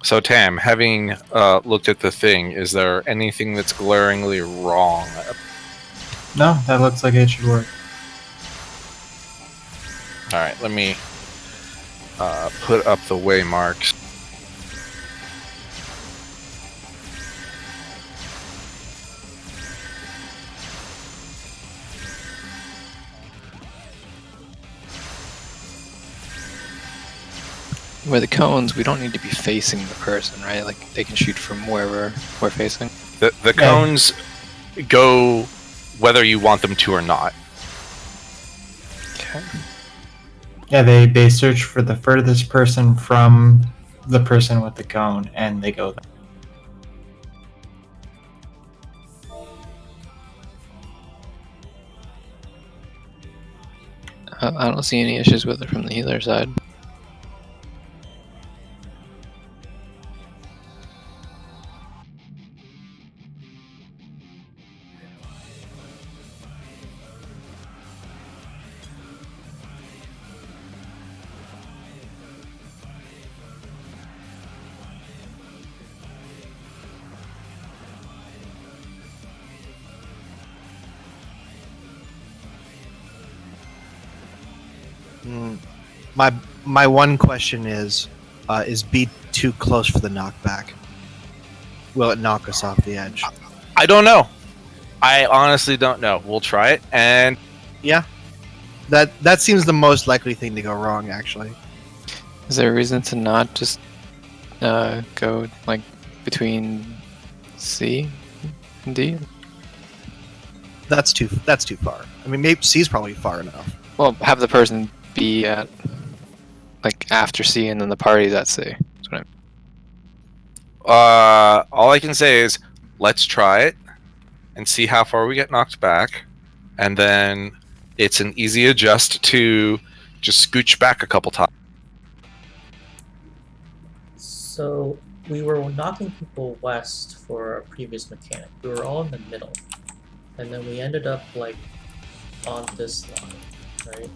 So Tam, having looked at the thing, is there anything that's glaringly wrong? No, that looks like it should work. All right, let me put up the waymarks. Where the cones, we don't need to be facing the person, right? Like they can shoot from wherever we're facing. The cones go whether you want them to or not. Okay. Yeah, they search for the furthest person from the person with the cone, and they go there. I don't see any issues with it from the healer side. My one question is B too close for the knockback? Will it knock us off the edge? I don't know. I honestly don't know. We'll try it, and Yeah, that seems the most likely thing to go wrong. Actually, Is there a reason to not just go like between C and D? that's too far. I mean, maybe C's probably far enough. Well, have the person be at like after C and then the party's at C. That's what all I can say is let's try it and see how far we get knocked back, and then it's an easy adjust to just scooch back a couple times. So we were knocking people west for our previous mechanic. We were all in the middle, and then we ended up like on this line, right?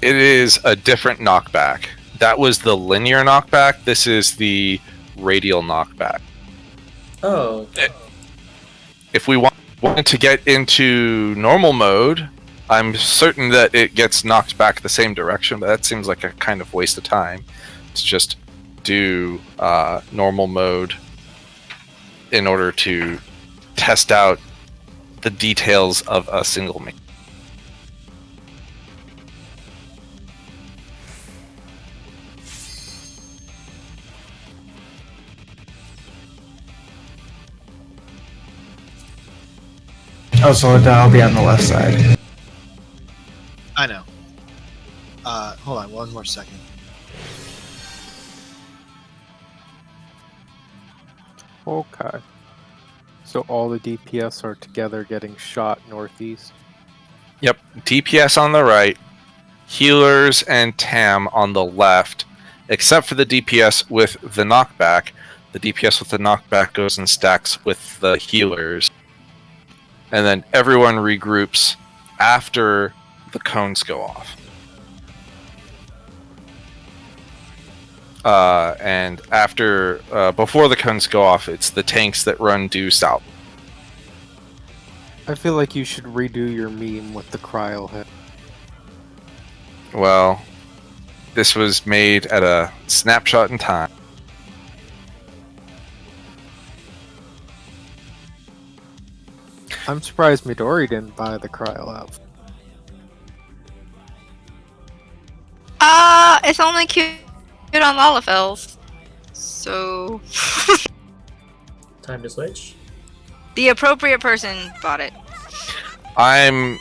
It is a different knockback. That was the linear knockback. This is the radial knockback. Oh, If we want to get into normal mode, I'm certain that it gets knocked back the same direction, but that seems like a kind of waste of time to just do normal mode in order to test out the details of a single mechanic. Oh, so I'll be on the left side. I know. Hold on one more second. Okay. So all the DPS are together getting shot northeast. Yep, DPS on the right, healers and TAM on the left, except for the DPS with the knockback. The DPS with the knockback goes and stacks with the healers. And then everyone regroups after the cones go off. And before the cones go off, it's the tanks that run due south. I feel like you should redo your meme with the cryo head. Well, this was made at a snapshot in time. I'm surprised Midori didn't buy the cryo outfit. It's only cute on Lalafels. So time to switch. the appropriate person bought it. I'm,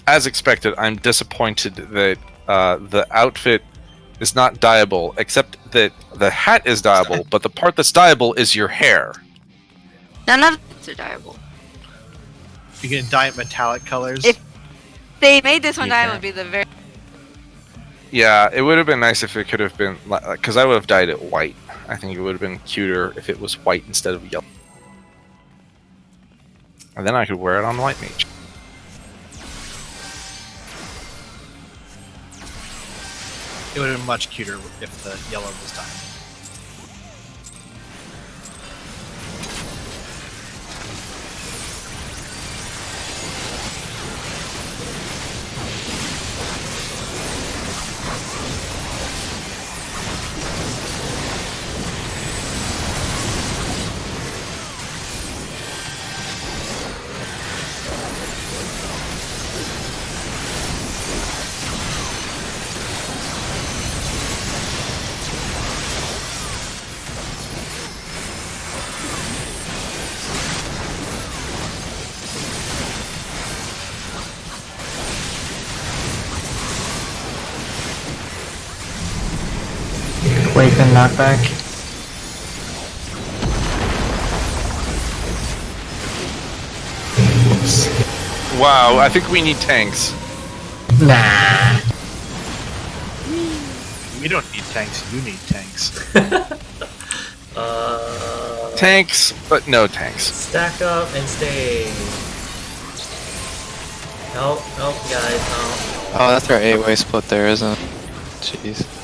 as expected, I'm disappointed that the outfit is not dyeable, except that the hat is dyeable, but the part that's dyeable is your hair. None of these are dyeable. You can dye it metallic colors. If they made this one You dye, it can. would be the very. Yeah, it would have been nice if it could have been, because I would have dyed it white. I think it would have been cuter if it was white instead of yellow. And then I could wear it on White Mage. It would have been much cuter if the yellow was dyed. Wait, then knockback. Whoops. Wow, I think we need tanks. Nah. We don't need tanks. You need tanks. Tanks, but no tanks. Stack up and stay. Help, guys, help. Oh, that's our 8-way split there, isn't it? Jeez.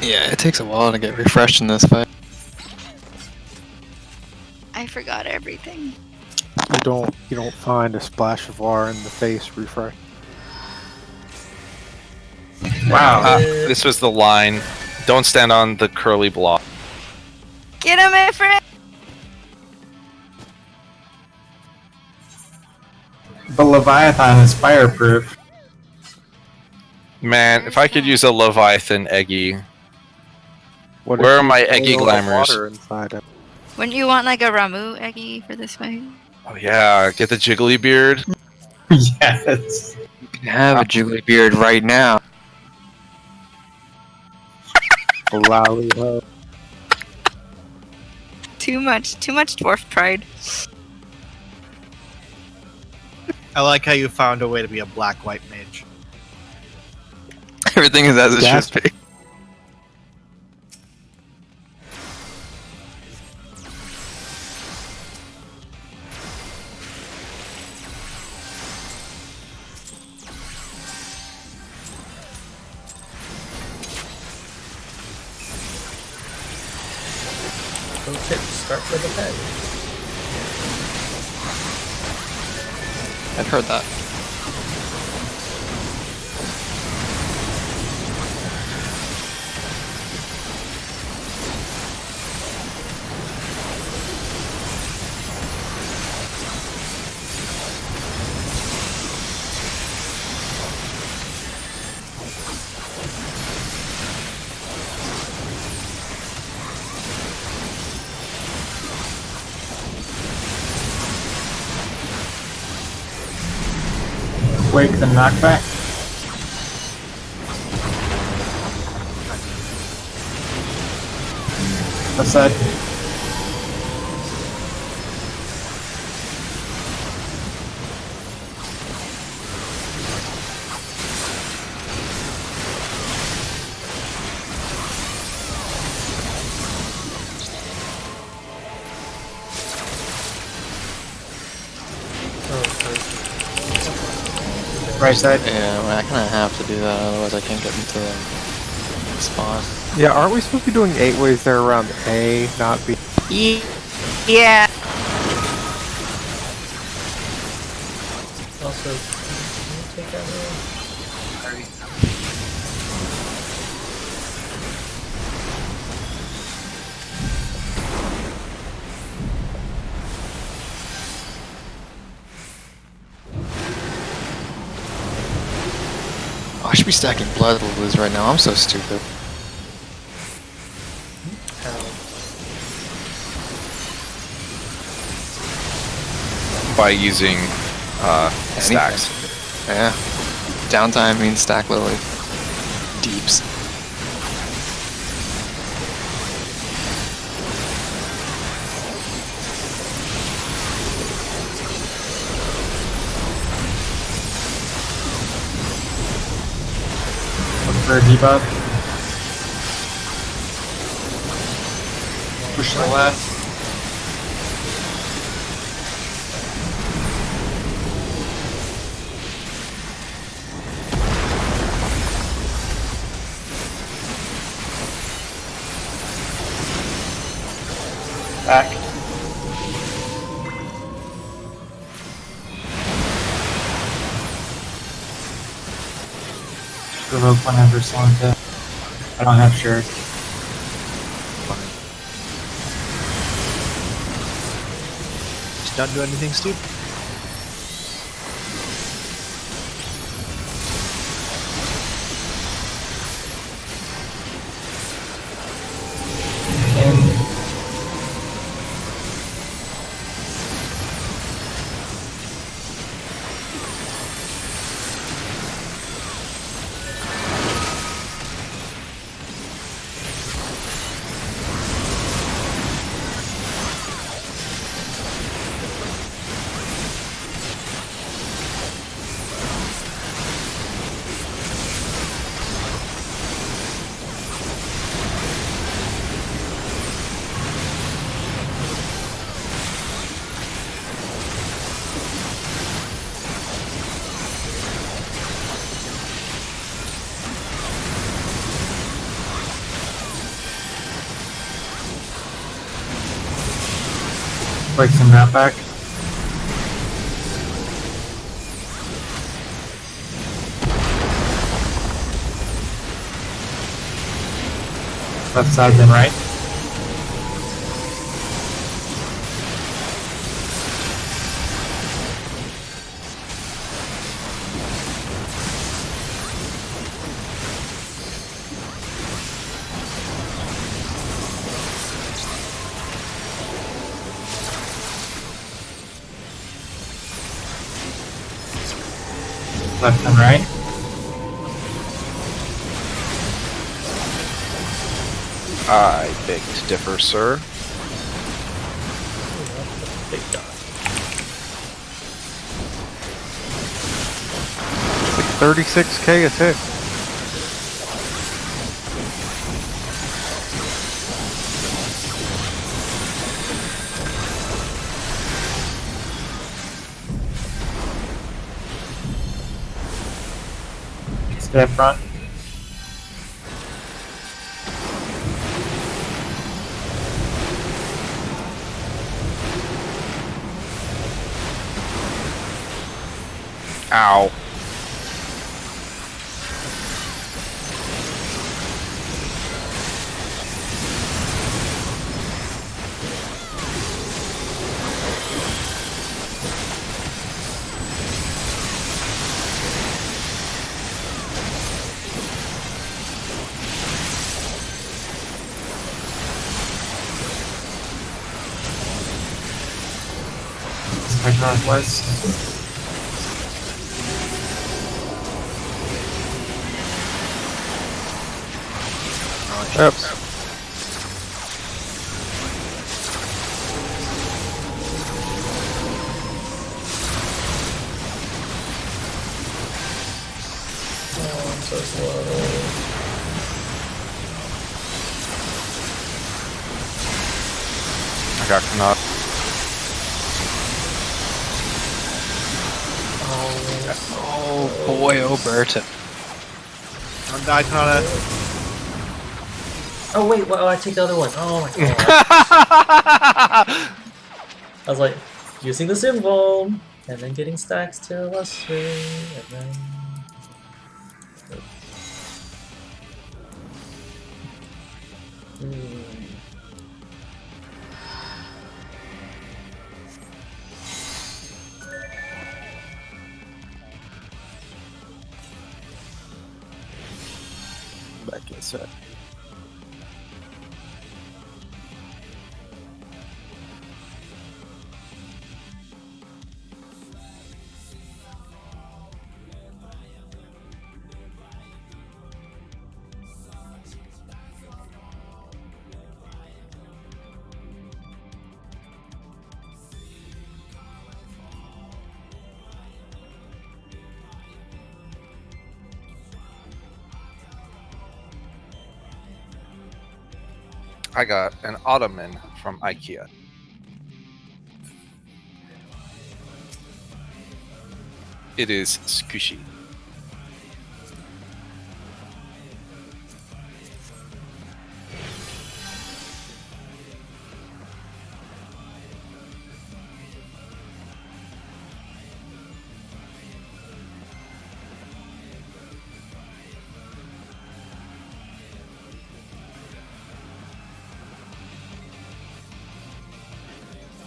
Yeah, it takes a while to get refreshed in this fight. forgot everything. You don't find a splash of water in the face refresh. Wow. This was the line. Don't stand on the curly block. Get him, my friend! But Leviathan is fireproof. Man, if I could use a Leviathan Eggy. What Where if are you my throw eggy the glamours? water inside it? Wouldn't you want like a Ramu Eggy for this fight? Oh yeah, get the jiggly beard. Yes. You can have a jiggly beard right now. Lally ho. Too much dwarf pride. I like how you found a way to be a black-white mage. Everything is as it That's- should be. Pro tip, start with a pen. I've heard that. Wake the knockback. What's that? Right side. Yeah, well, I kind of have to do that, otherwise I can't get into the spawn. Yeah, aren't we supposed to be doing 8 ways there around A, not B? Yeah. Also, can you take that away? Oh, I should be stacking blood lilies right now. I'm so stupid. By using stacks. Yeah. Downtime means stack lily. Deeps. Look for a debuff. Push to the left. Back. Revoke whenever Slanta. I don't have sure. Just don't do anything stupid. Break some map back. Left side then right. Left and right. I beg to differ, sir. Big dot. Like 36k a tick. Stay up front. Ow. Right northwest. Yep. Oh, I'm so slow. I got knocked. Oh boy, oh Burton. Don't die, Kana. Oh wait, well, I take the other one. Oh my god. I was like, using the symbol, and then getting stacks to illustrate, and then... Back in set. I got an ottoman from IKEA. It is squishy.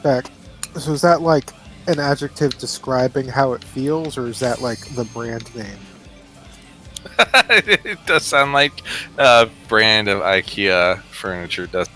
Back. So is that like an adjective describing how it feels, or is that like the brand name? It does sound like a brand of IKEA furniture. Does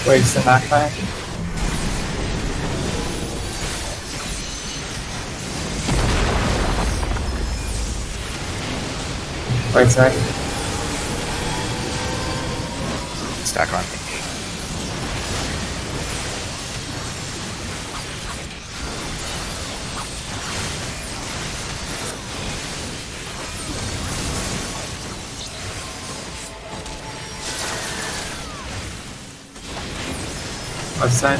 Where's the knockback? Where's that? Stack on. Left side?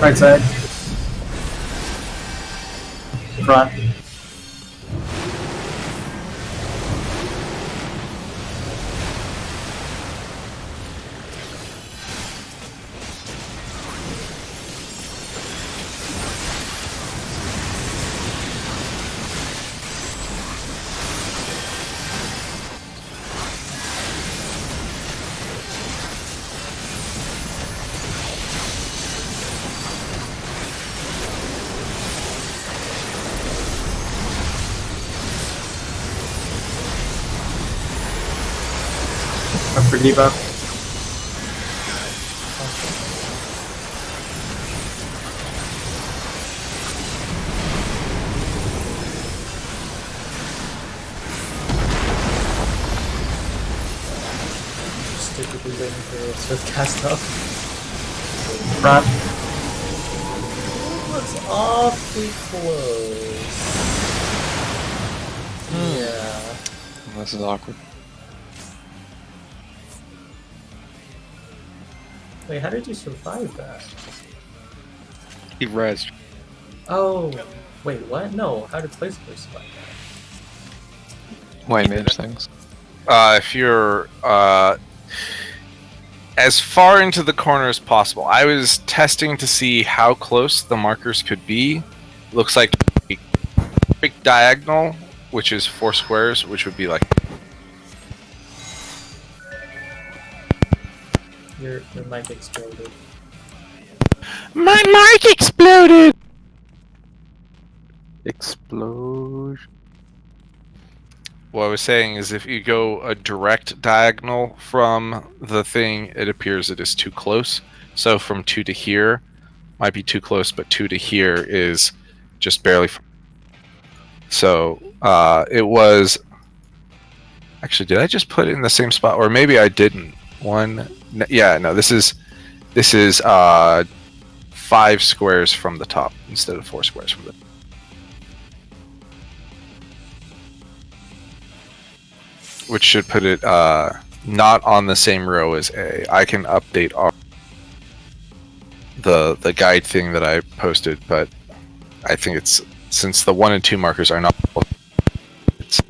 Right side. Front. Up for debuff. Stupidly waiting for Swift cast up. Front. Looks awfully close. Yeah. This is awkward. Wait, how did you survive that? He rezzed. Oh, wait, what? No, how did Placeholder survive that? White mage things. If you're as far into the corner as possible. I was testing to see how close the markers could be. Looks like a big diagonal, which is 4 squares, which would be like Your mic exploded. my mic exploded. Explosion. What I was saying is if you go a direct diagonal from the thing, it appears it is too close. So from 2 to here might be too close, but 2 to here is just barely. So it was. Actually, did I just put it in the same spot, or maybe I didn't? Yeah, no. This is 5 squares from the top instead of 4 squares from the. Which should put it not on the same row as A. I can update the guide thing that I posted, but I think it's since the 1 and 2 markers are not. It's,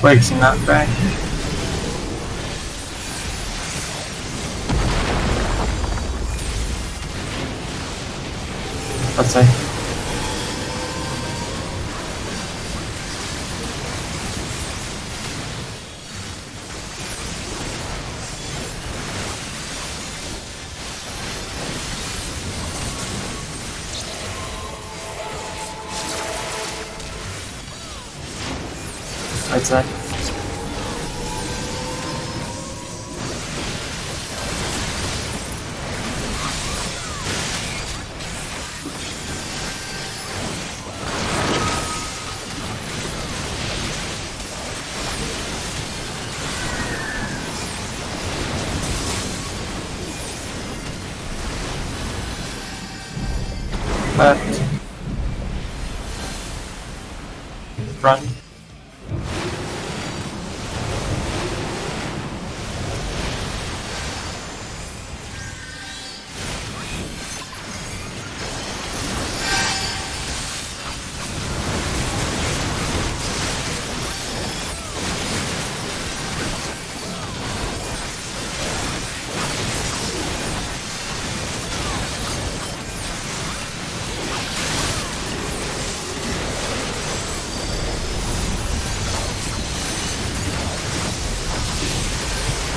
Wakes and knockback. Let's say. Right side. Left. Front.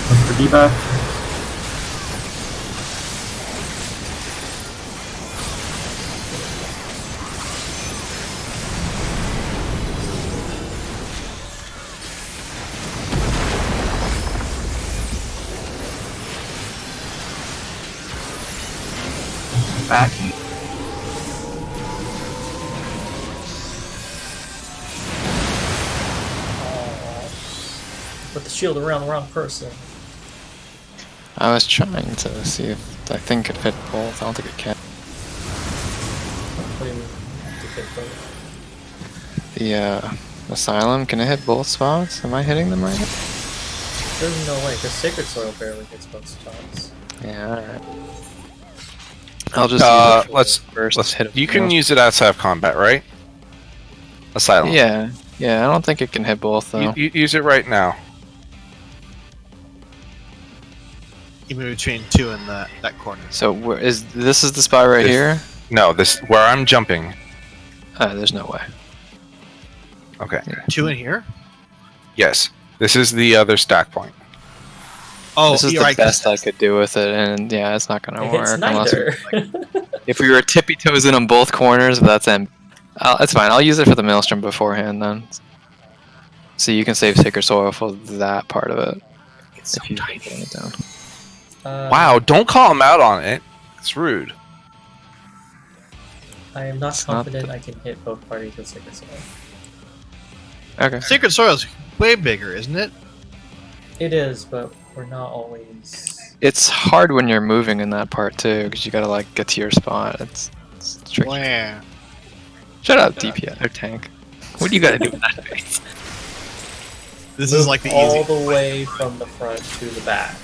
Look for debuff. Back. Put the shield around the wrong person. I was trying to see if I think it fit both. I don't think it can. What do you mean? To hit both? The Asylum, can it hit both spots? Am I hitting them right? There's no way, because Sacred Soil barely hits both spots. Yeah, alright. I'll just use it for let's the first let's hit of you the can nail. use it outside of combat, right? Asylum. Yeah, I don't think it can hit both though. You use it right now. Even between 2 and that corner. So this is the spot right This- here? No, this where I'm jumping. There's no way. Okay. 2 in here? Yes. This is the other stack point. Oh, This is you're the right. 'cause best I could do with it, and yeah, it's not gonna It work hits unless neither. if we were tippy toes in on both corners. But that's it's fine. I'll use it for the Maelstrom beforehand then, so you can save Sacred Soil for that part of it. It's so If you tiny. bring it down. Wow, don't call him out on it. It's rude. I am not It's not confident I can hit both parties with Sacred Soil. Okay. Sacred Soil's way bigger, isn't it? It is, but we're not always. It's hard when you're moving in that part too, because you gotta like get to your spot. It's tricky. Wow. Shut up, DPS or tank. What do you gotta do with that face? This is like the all easy. the way from the front to the back.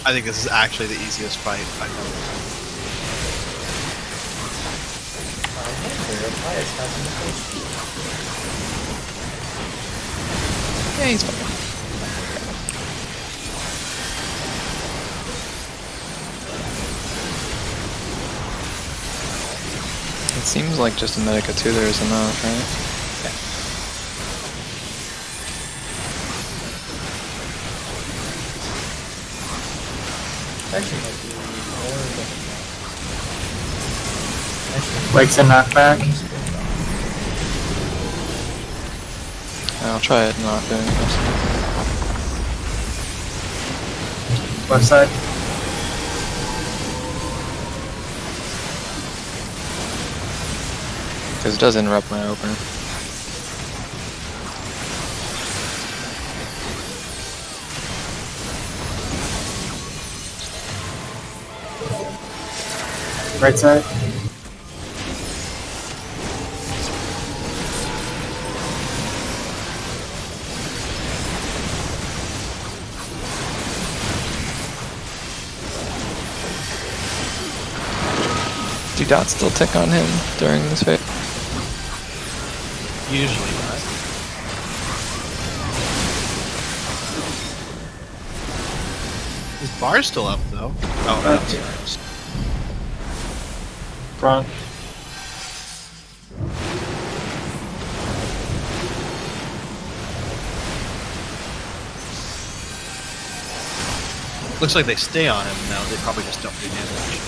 I think this is actually the easiest fight I've ever done. I wonder if Pius has an approach. Yeah, he's fine. It seems like just a Medica 2 there is enough, right? Actually, might be more than. Actually, Wakes and knockback. I'll try it not doing this. Left side. Because it does interrupt my opener. Right side. Do dots still tick on him during this phase? Usually not. His bar's still up though. Oh, Right. that's nice. Front. Looks like they stay on him now. They probably just don't do damage.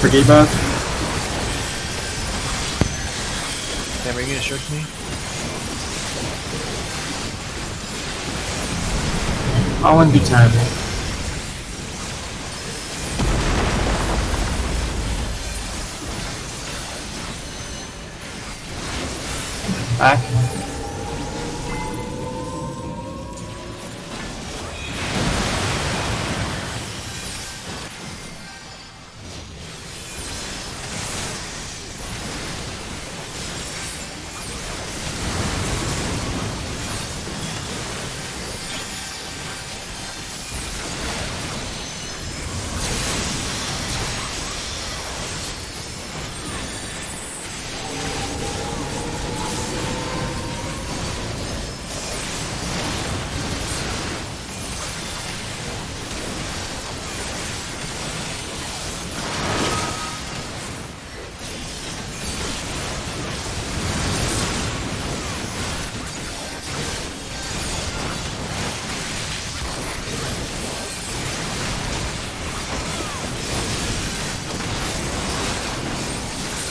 For debuff. Sam, are you gonna shirk me? All in good time. Back.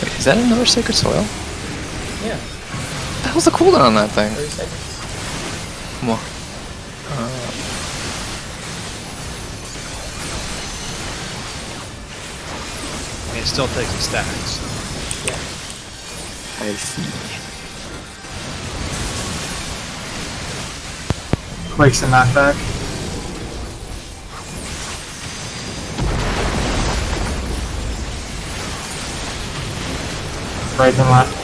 Wait, is that another Sacred Soil? Yeah, What the hell's the cooldown on that thing? 30 seconds. Come on. I mean, it still takes the stacks. I see. Quakes and knockback. Right and left.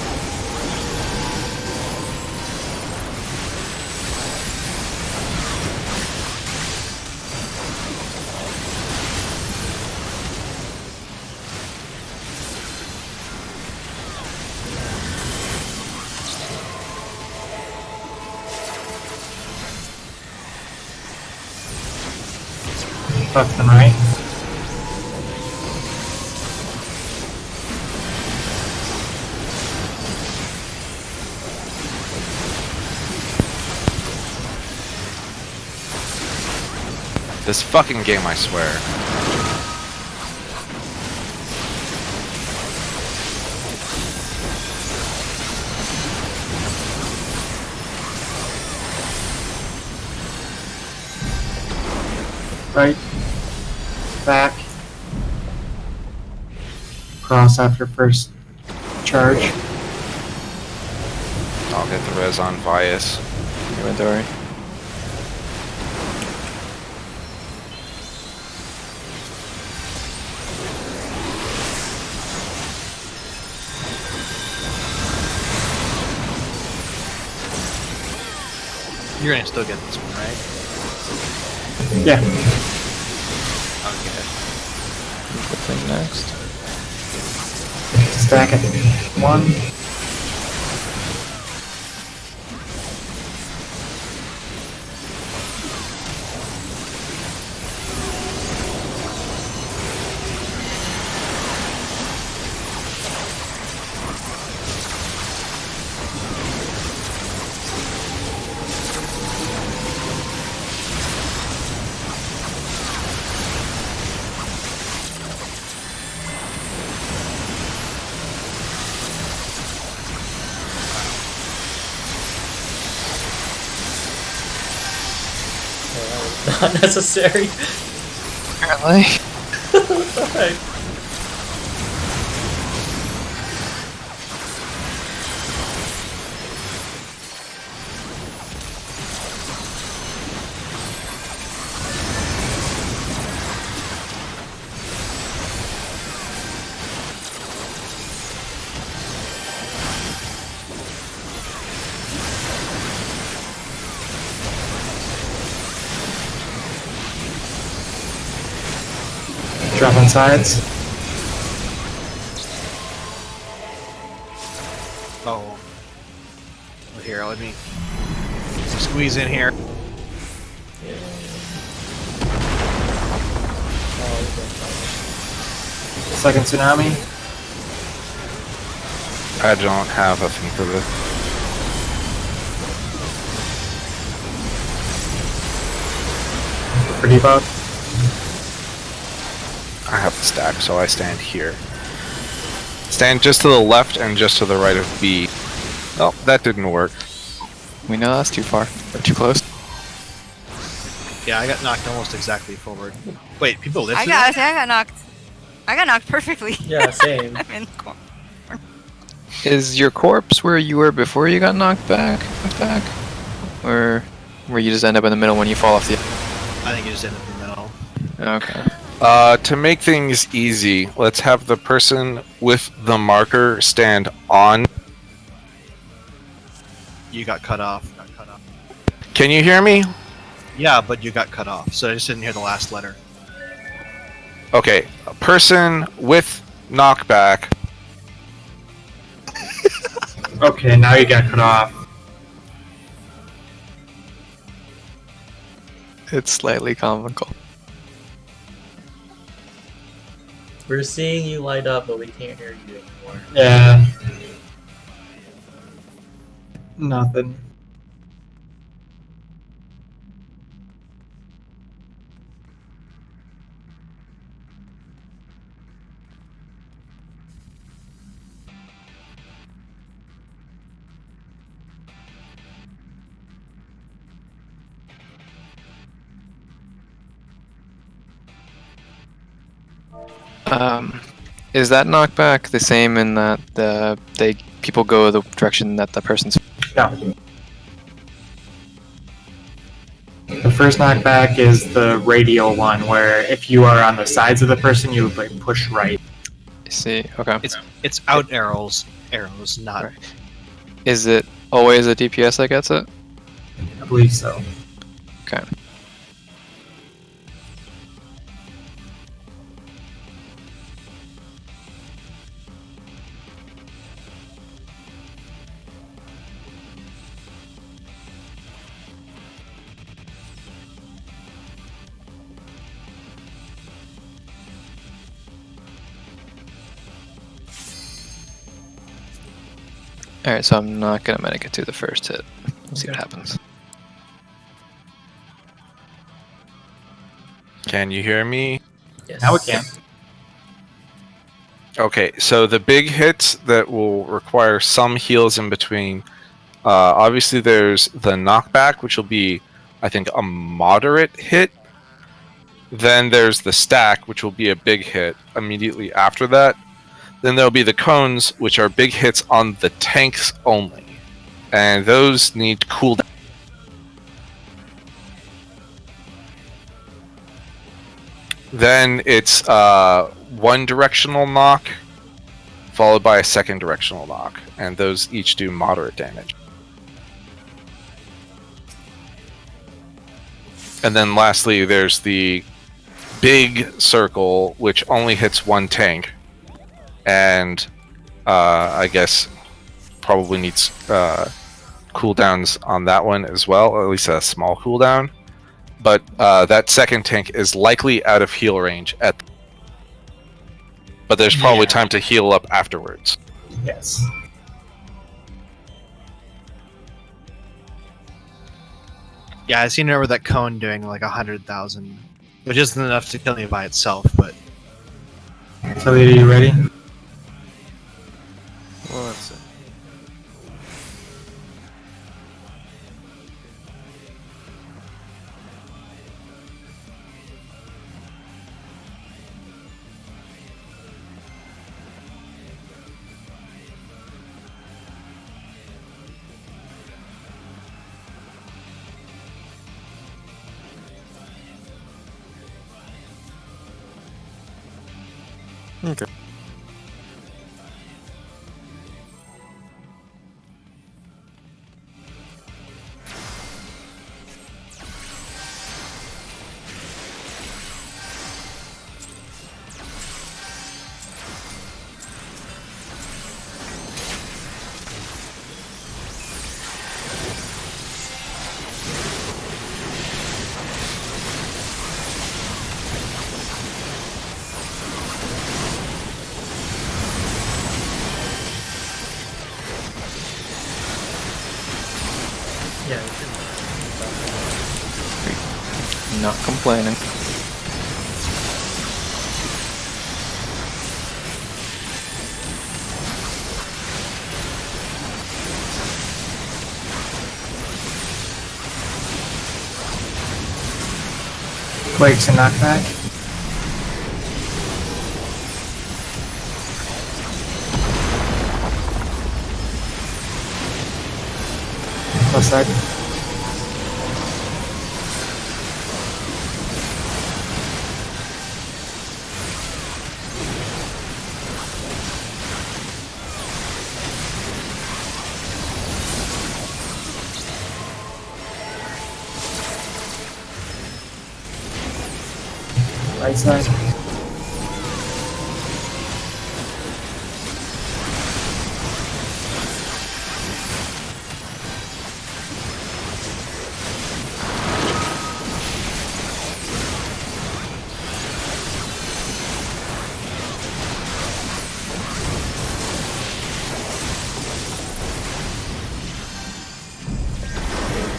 Left and right. This fucking game, I swear. Right. Back. Cross after first charge. I'll get the res on Vias. Inventory. You're gonna still get this one, right? Yeah. Okay. The thing next. Stack it. 1. Not necessary. Apparently. What the heck? Dropping sides. Oh. Well, here, let me squeeze in here. Yeah. Oh, Second tsunami. I don't have a thing for this. For debuff. I have the stack, so I stand here. Stand just to the left and just to the right of B. Oh, that didn't work. We know that's too far. Or too close. Yeah, I got knocked almost exactly forward. Wait, people I lifted? got knocked. I got knocked perfectly. Yeah, same. I'm in the corner. Is your corpse where you were before you got knocked back? Or where you just end up in the middle when you fall off the... I think you just ended in the middle. Okay. To make things easy, let's have the person with the marker stand on. You got cut off. Can you hear me? Yeah, but you got cut off, so I just didn't hear the last letter. Okay, a person with knockback. Okay, now you got cut off. It's slightly comical. We're seeing you light up, but we can't hear you anymore. Yeah. Nothing. Is that knockback the same in that people go the direction that the person's... No. The first knockback is the radial one, where if you are on the sides of the person, you would like push right. I see, okay. It's out arrows, not. Right. Is it always a DPS that gets it? I believe so. Okay. Alright, so I'm not gonna medic it to the first hit. Let's see what happens. Can you hear me? Yes. Now we can. Okay, so the big hits that will require some heals in between. Obviously, there's the knockback, which will be, I think, a moderate hit. Then there's the stack, which will be a big hit immediately after that. Then there'll be the cones, which are big hits on the tanks only. And those need cooldown. Then it's one directional knock, followed by a second directional knock. And those each do moderate damage. And then lastly, there's the big circle, which only hits one tank. And I guess probably needs cooldowns on that one as well, or at least a small cooldown. But that second tank is likely out of heal range but there's probably time to heal up afterwards. Yes. Yeah, I seem to remember that cone doing like 100,000, which isn't enough to kill me by itself, but... So, are you ready? One second. Okay. Yeah, you should. Not complaining. Quakes and knockback. Left side. Right side.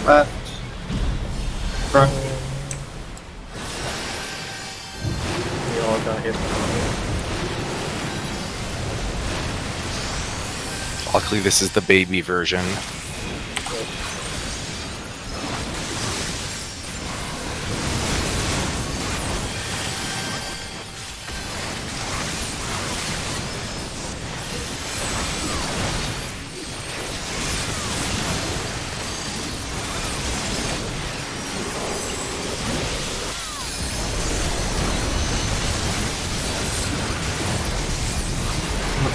Left. Front. We all got hit. Luckily, this is the baby version.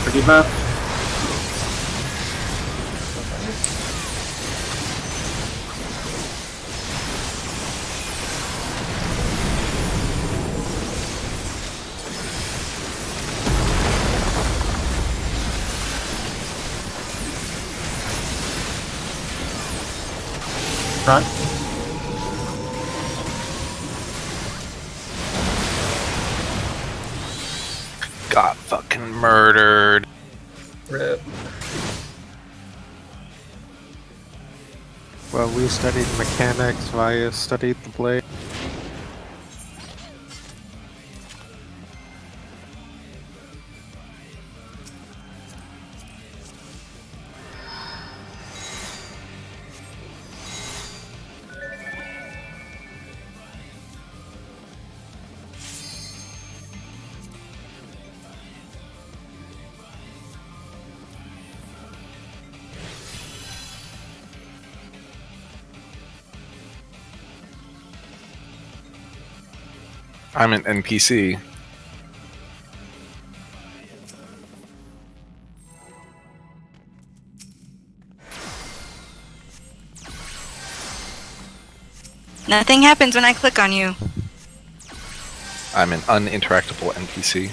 Pretty buff. Front. Got fucking murdered. Rip. Well, we studied mechanics, Via studied the blade. I'm an NPC. Nothing happens when I click on you. I'm an uninteractable NPC.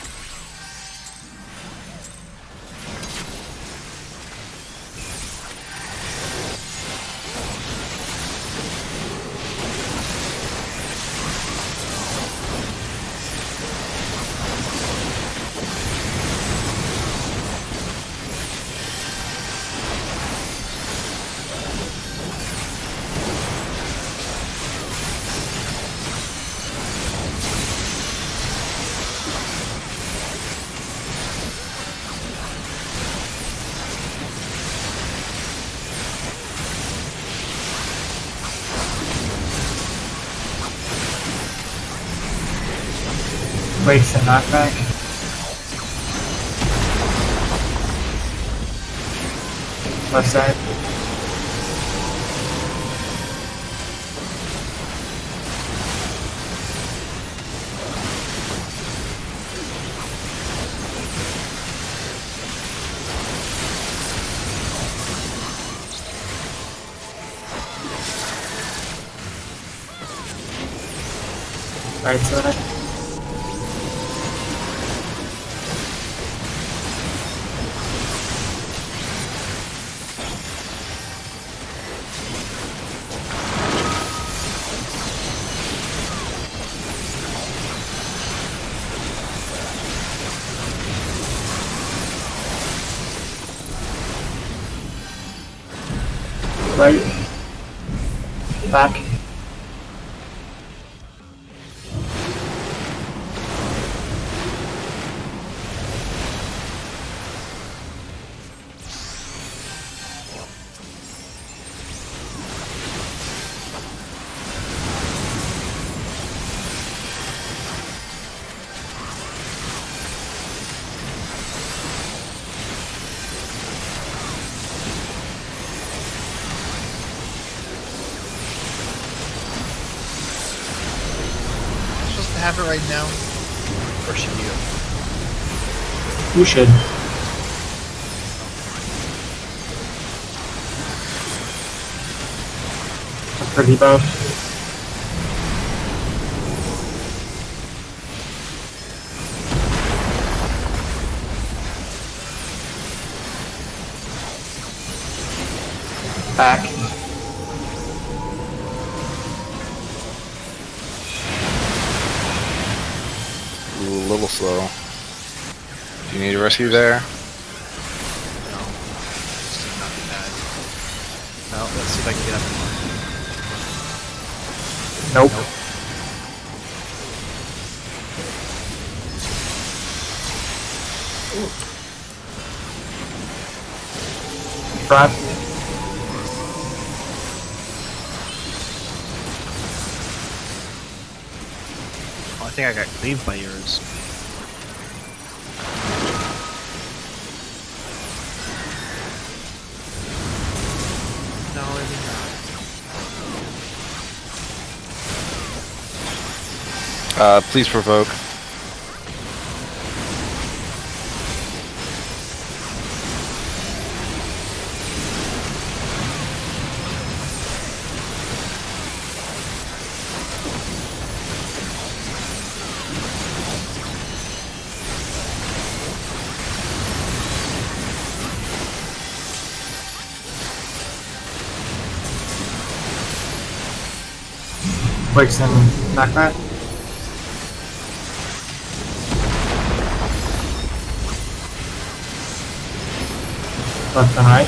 Quakes and knockback. Left side. Right side. Right. Back. have it right now? Or should you? You should. A pretty buff. Back. Ooh, a little slow. Do you need a rescue there? No. Still not too bad. Well, let's see if I can get up and Nope. Front. Oh, I think I got cleaved by yours. No, maybe not. Please provoke. Quicks and knockback. Left and right.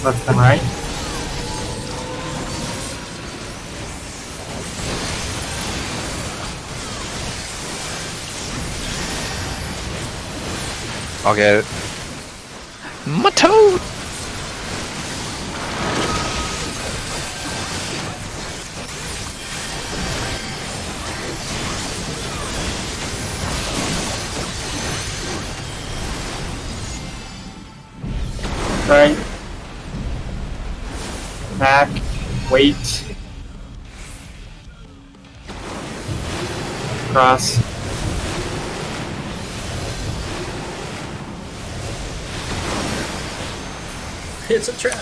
Left and right. I'll get it. My toad! Right. Back. Wait. Cross. It's a trap.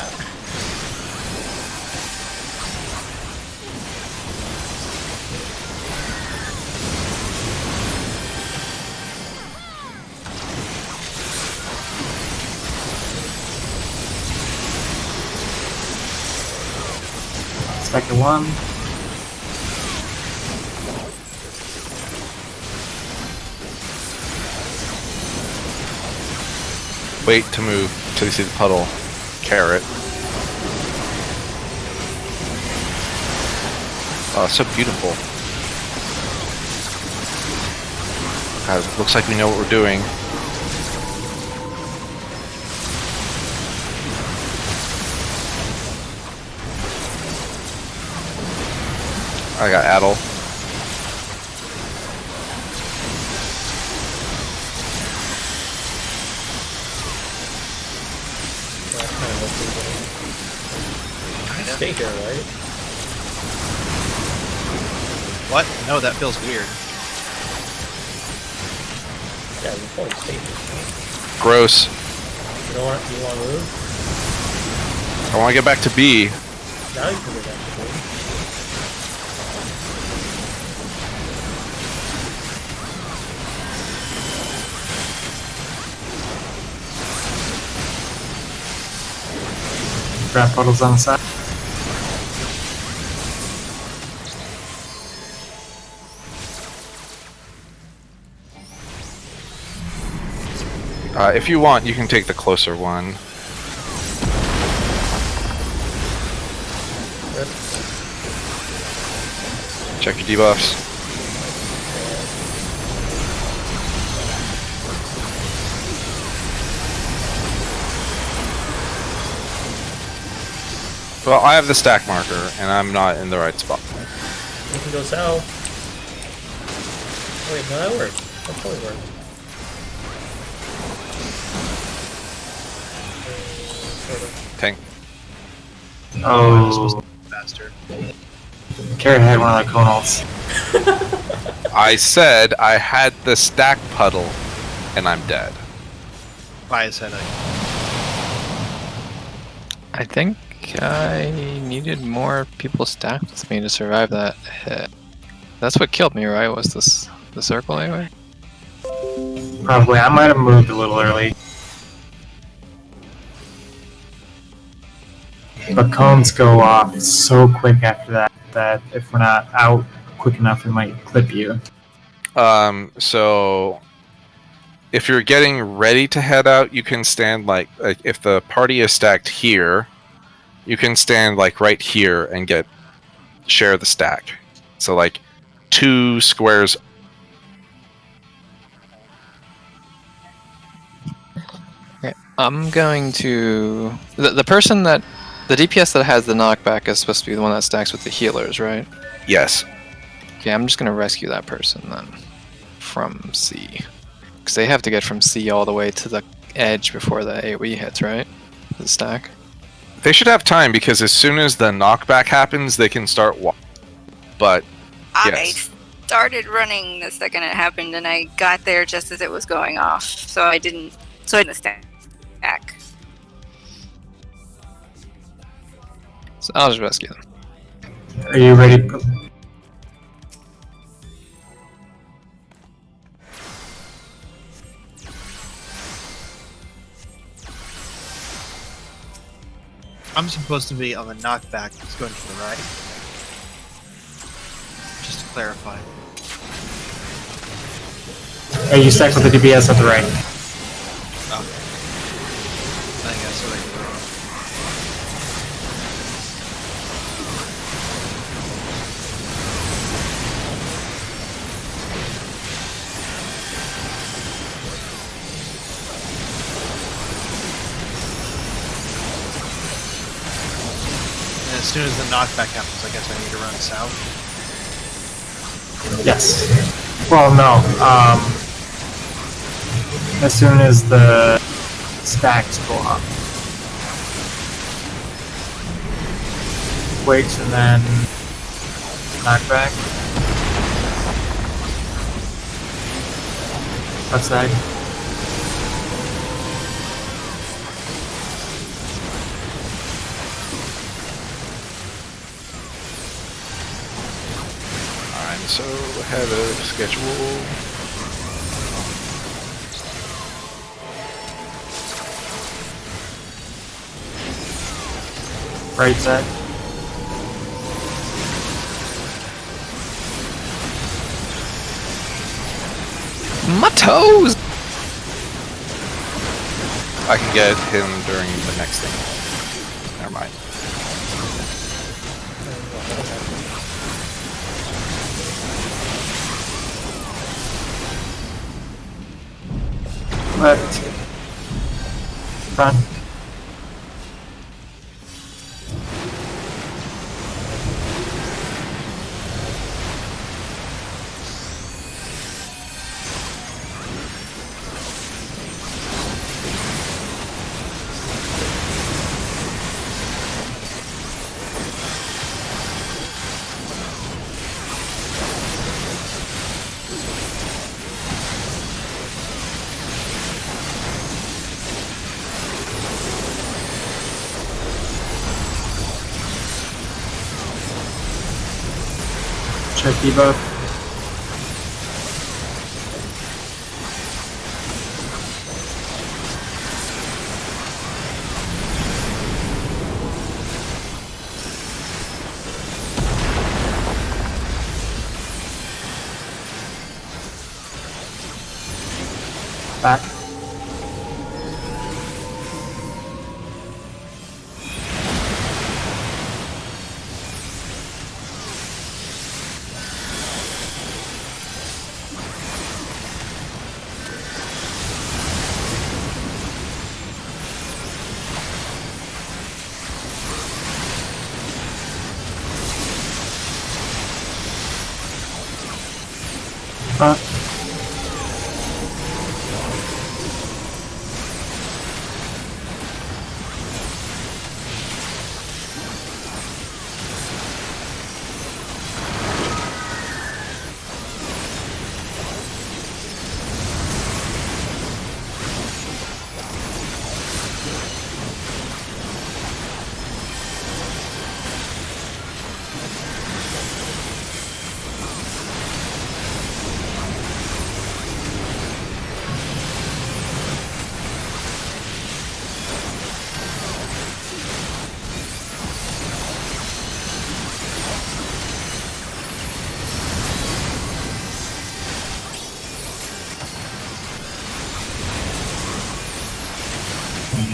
Second one. Wait to move till you see the puddle. Carrot. Oh, it's so beautiful. God, looks like we know what we're doing. I got Addle. Stay here, right? What? No, that feels weird. Yeah, you probably stay here. Gross. You don't want to move? I want to get back to B. Now you can go back to B. Grab puddles on the side. If you want, you can take the closer one. Check your debuffs. Well, I have the stack marker, and I'm not in the right spot. You can go south. Wait, no, that worked. That totally worked. Sort of. Tank. I was supposed Oh, to be faster. Carrot had one of the conals. I said I had the stack puddle, and I'm dead. Bias headache. I think I needed more people stacked with me to survive that hit. That's what killed me, right? Was this the circle anyway? Probably. I might have moved a little early. But cones go off so quick after that that if we're not out quick enough, we might clip you. So if you're getting ready to head out, you can stand like if the party is stacked here, you can stand like right here and share the stack. So like 2 squares. Okay, I'm going to the person that the DPS that has the knockback is supposed to be the one that stacks with the healers, right? Yes. Okay, I'm just gonna rescue that person then from C, because they have to get from C all the way to the edge before the AoE hits, right? The stack. They should have time because as soon as the knockback happens, they can start But I yes. started running the second it happened, and I got there just as it was going off. So I didn't stack. So I'll just rescue them. Are you ready? I'm supposed to be on the knockback that's going to the right. Just to clarify. Are you stacked with the DPS at the right? Okay. I think that's what I did wrong. And as soon as the knockback happens, I guess I need to run south. Yes. Well, no. As soon as the stacks go up. Wait, and then knockback. Outside. I'm so ahead of schedule. Right side. My toes! I can get him during the next thing. Never mind. Left. Front. Check debuff. Back.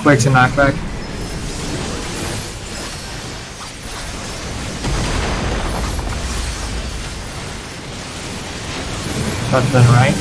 Quakes and knockback. Left and right.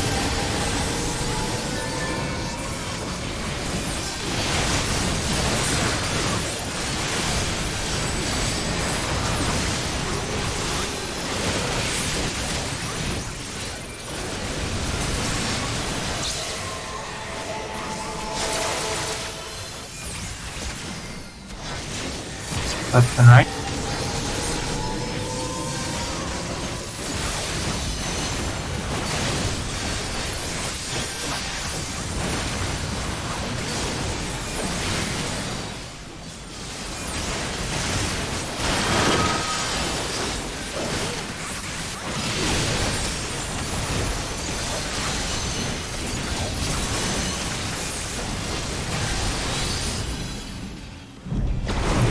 Left and right.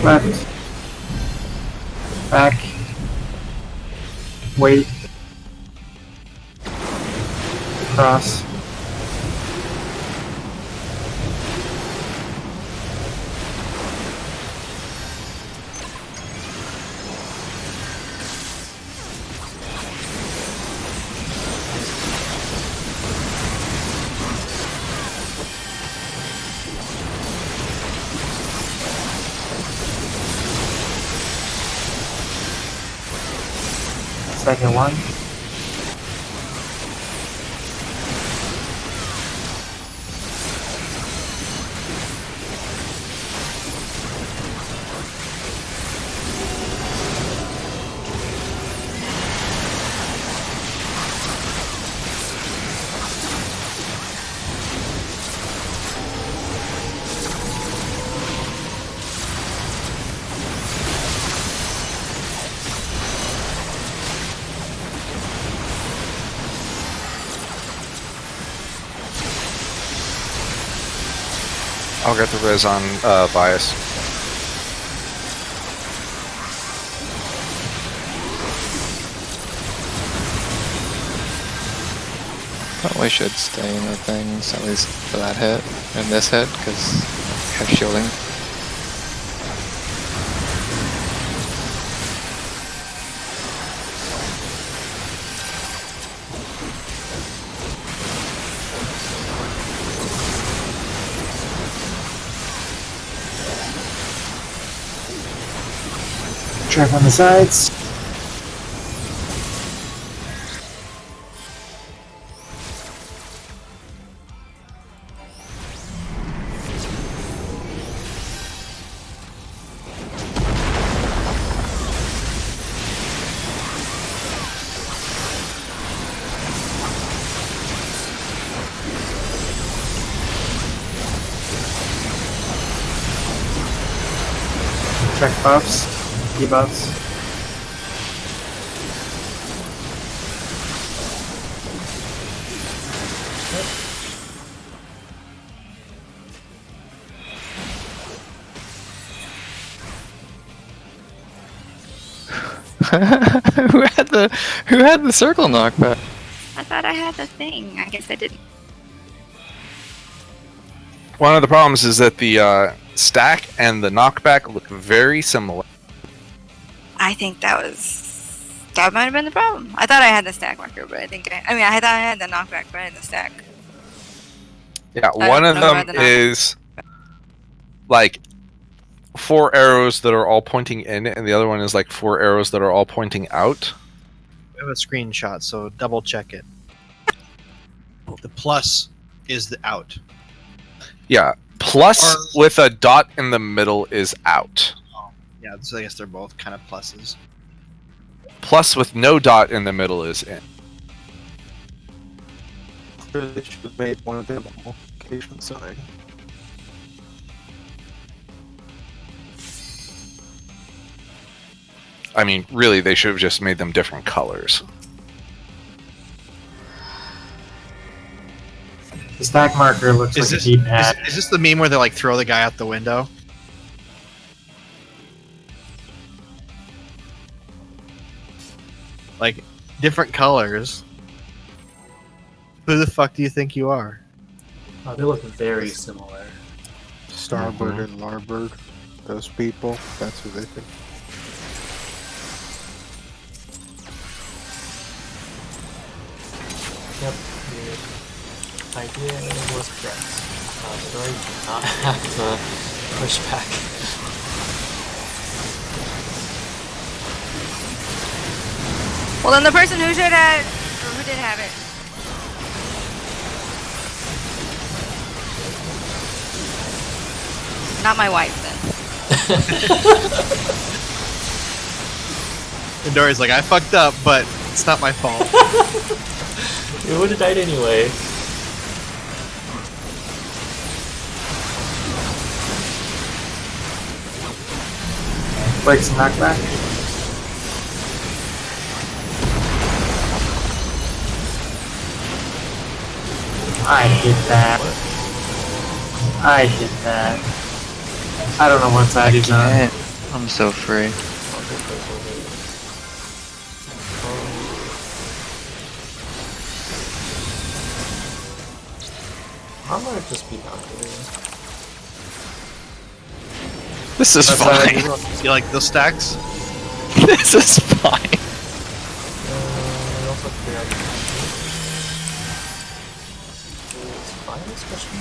Left. Back. Wait. Cross. Second one. I'll get the res on bias. Probably should stay in the things, at least for that hit, and this hit, because I have shielding. Trap on the sides. Check buffs, debuffs. Who had the circle knockback? I thought I had the thing. I guess I didn't. One of the problems is that the stack and the knockback look very similar. I think that might have been the problem. I thought I had the stack marker, but I thought I had the knockback, but I had the stack. Yeah, I one don't of know them where the is like 4 arrows that are all pointing in, and the other one is like 4 arrows that are all pointing out. I have a screenshot, so double check it. The plus is the out. Yeah, plus Or- with a dot in the middle is out. Yeah, so I guess they're both kind of pluses. Plus with no dot in the middle is in. They should have made one of them a multiplication sign. I mean, really, they should have just made them different colors. The stack marker looks Is like this, a D-pad. is this the meme where they like throw the guy out the window? Like, different colors. Who the fuck do you think you are? Oh, they look very similar. Starboard and Larboard. Those people. That's who they think. Yep, the idea was correct. Midori did not have to push back. Well, then the person who should have, or who did have it. Not my wife, then. And Dory's like, I fucked up, but it's not my fault. We would have died anyway. Breaks and knockback. I hit that. I hit that. I don't know what side he's on. I'm so free. I'm gonna just be down here. This is fine. You like those stacks? This is fine. I also figure out is fire special?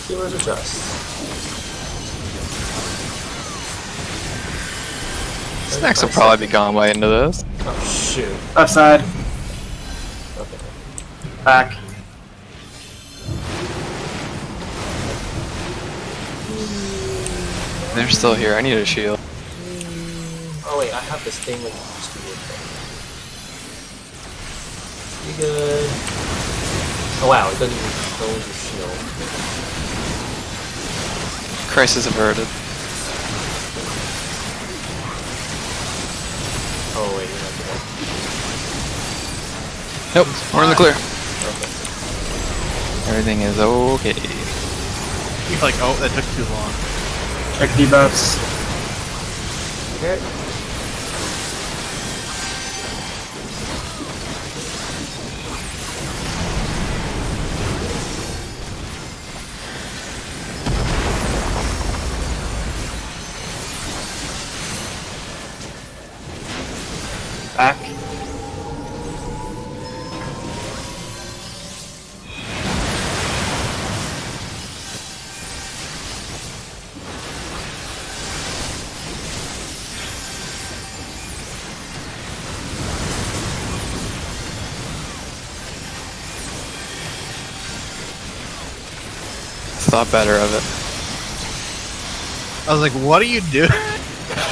Healers adjust. Snacks will probably be gone by into this. Oh shoot. Left side. Okay. Back. They're still here. I need a shield. Oh wait, I have this thing with used to be a thing. You good? Oh wow, it doesn't even go into shield. Crisis averted. Oh wait, you're not good. Nope, we're in the clear. Okay. Everything is okay. You're like, oh, that took too long. Check debuffs. Okay. Back. Thought better of it. I was like, what are you doing?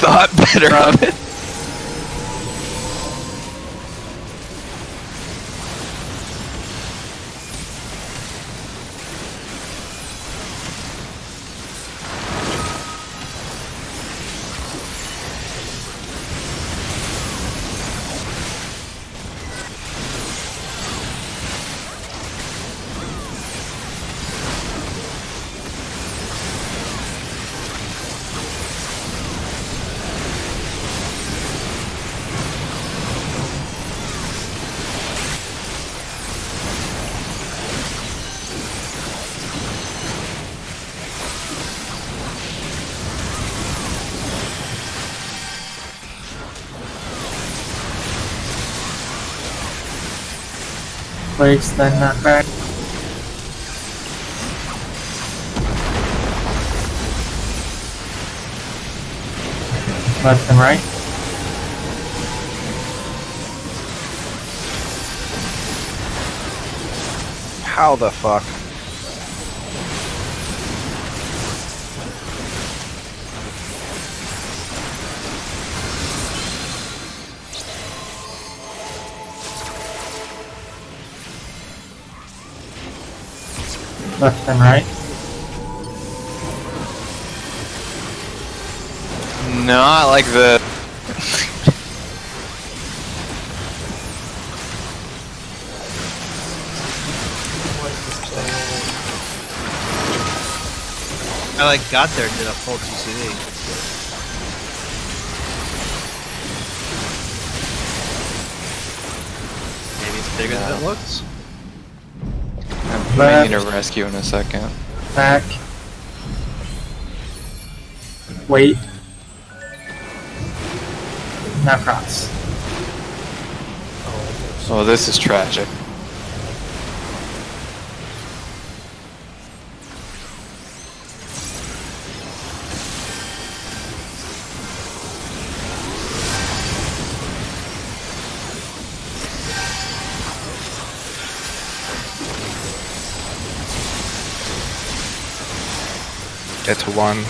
Thought better of it. Breaks, then knockback. Left and right. How the fuck? Left and right. No, I like the. I like got there and did a full GCD. Maybe it's bigger than it looks. I'm gonna need a rescue in a second. Back. Wait. Now cross. Oh, this is tragic. Get to 1.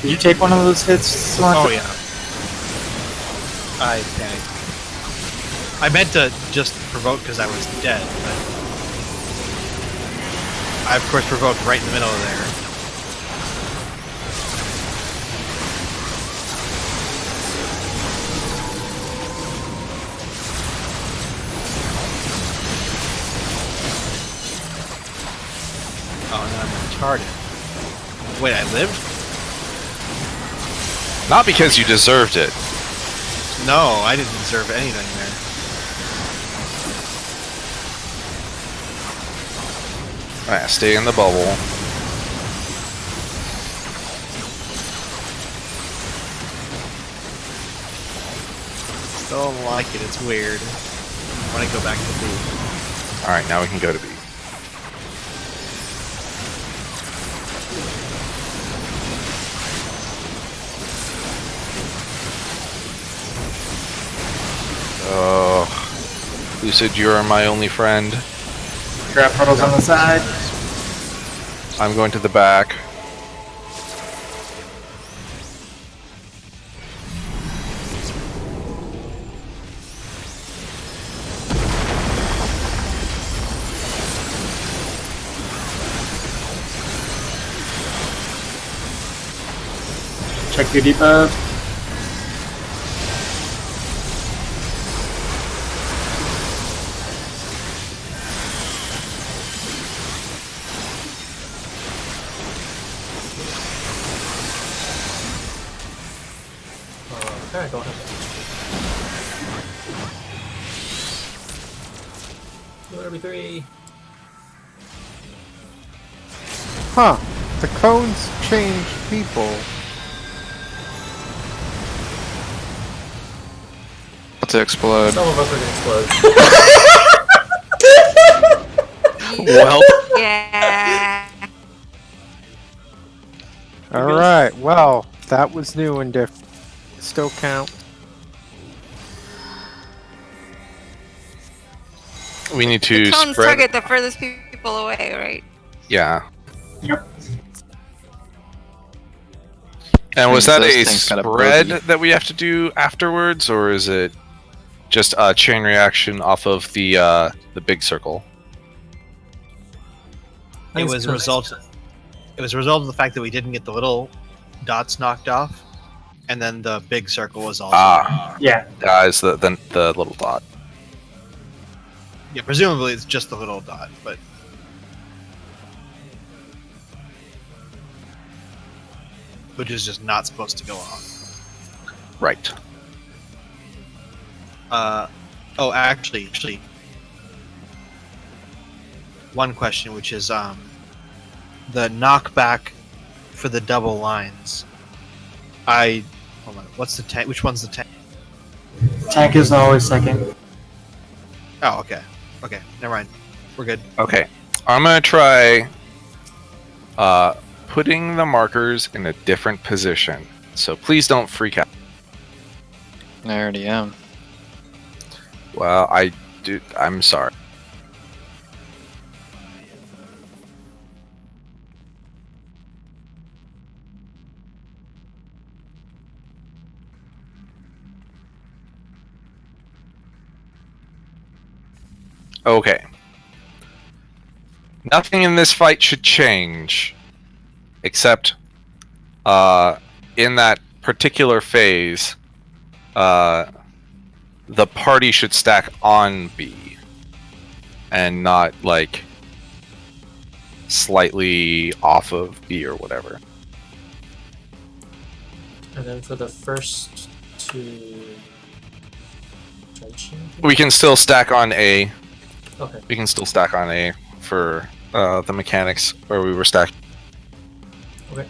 Did you take one of those hits? Oh yeah. I panicked. I meant to just provoke because I was dead, but I of course provoked right in the middle of there. Oh, no, I'm retarded. Wait, I lived? Not because you deserved it. No, I didn't deserve anything there. Alright, stay in the bubble. Still don't like it, it's weird. I want to go back to B. Alright, now we can go to B. Oh, Lucid, you are my only friend. Grab puddles on the side. I'm going to the back. Check your debuff. Okay, go ahead. URB3. Huh. The cones change people. To explode. Some of us are gonna explode. Well, Yeah. Alright, well, that was new and different. Still count. We need to The cones spread. target the furthest people away, right? Yeah. Yep. And was Means that those a things kinda spread bogey. that we have to do afterwards, or is it just a chain reaction off of the big circle? It was a result. It was a result of the fact that we didn't get the little dots knocked off, and then the big circle was also. Yeah. Is the little dot. Yeah, presumably it's just the little dot, but which is just not supposed to go off. Right. Oh, actually, one question, which is the knockback for the double lines. Hold on. What's the tank? Which one's the tank? Tank is always second. Oh, okay. Okay, never mind. We're good. Okay. I'm gonna try putting the markers in a different position. So please don't freak out. I already am. Well, I'm sorry. Okay. Nothing in this fight should change, except in that particular phase, the party should stack on B, and not like slightly off of B or whatever. And then for the first two trenching? We can still stack on A. Okay. We can still stack on A for the mechanics where we were stacked. Okay.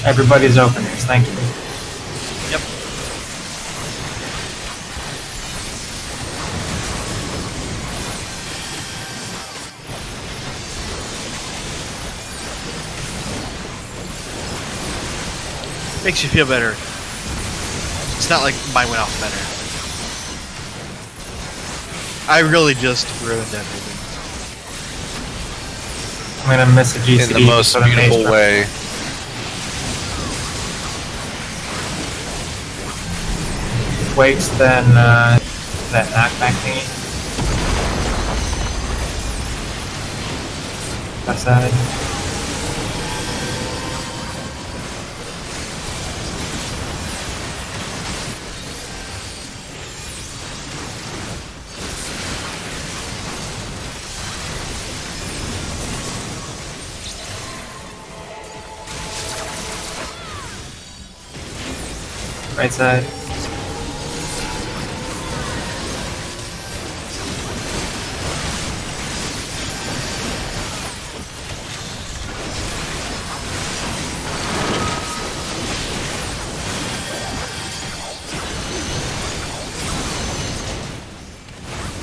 Everybody's openers, thank you. Yep. Makes you feel better. It's not like mine went off better. I really just ruined everything. I'm gonna miss a GCD. In the most but I'm beautiful Maestro. way. Waits, then that knockback thingy. Left side. Right side.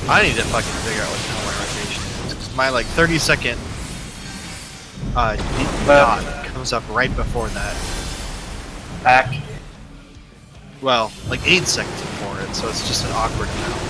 I need to fucking figure out what the hell my rotation is. 'Cause my like 30-second dot comes up right before that. Back. Well, like 8 seconds before it, so it's just an awkward amount.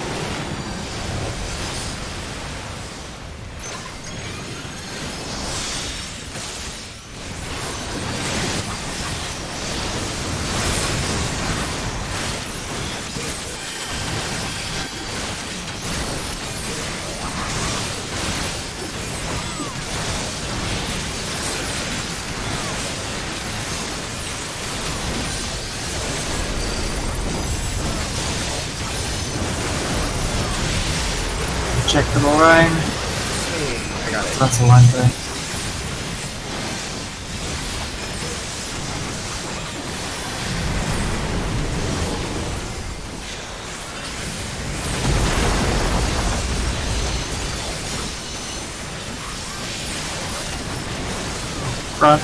Check the line. I got it. That's a line thing. Front.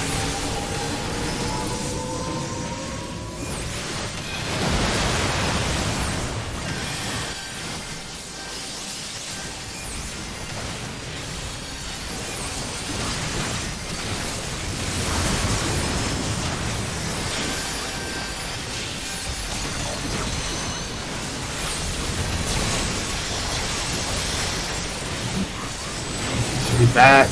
Should be back.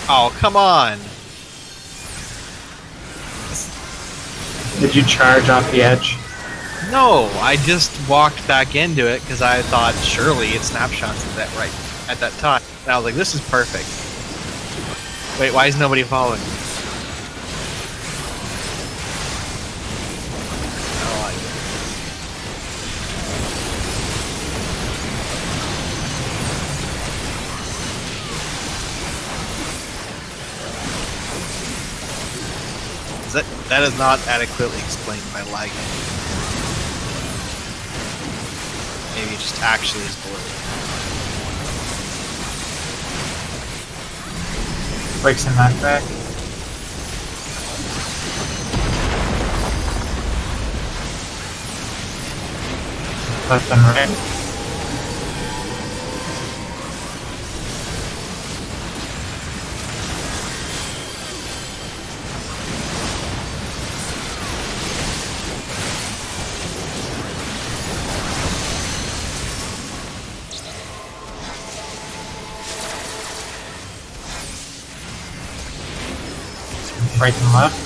Oh, come on! Did you charge off the edge? No, I just walked back into it because I thought surely it snapshots at that right at that time. And I was like, this is perfect. Wait, why is nobody following me? I don't like it. That is not adequately explained by lagging. just actually is blue. Breaks and knockback. Left and right. Right and left.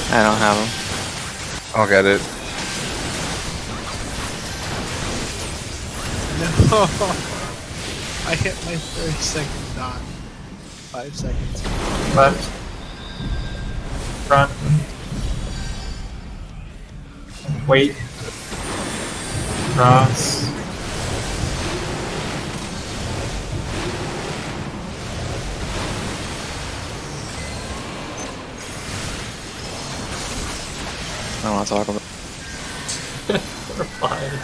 I don't have them. I'll get it. No! I hit my 30-second dot. 5 seconds. Left. Front. Wait. Cross. I don't want to talk about. We're fine.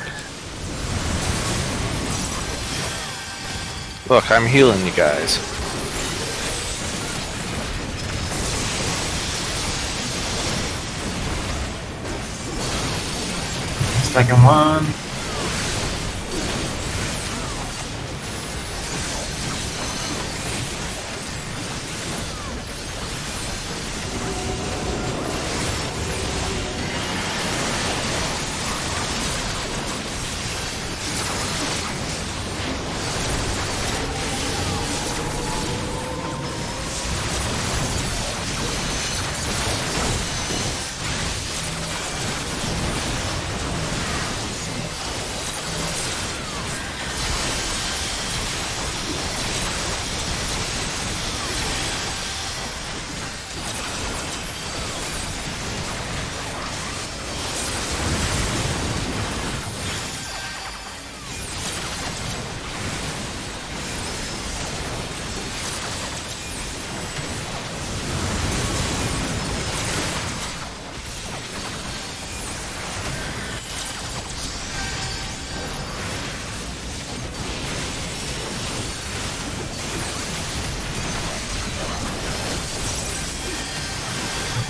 Look, I'm healing you guys. Second one.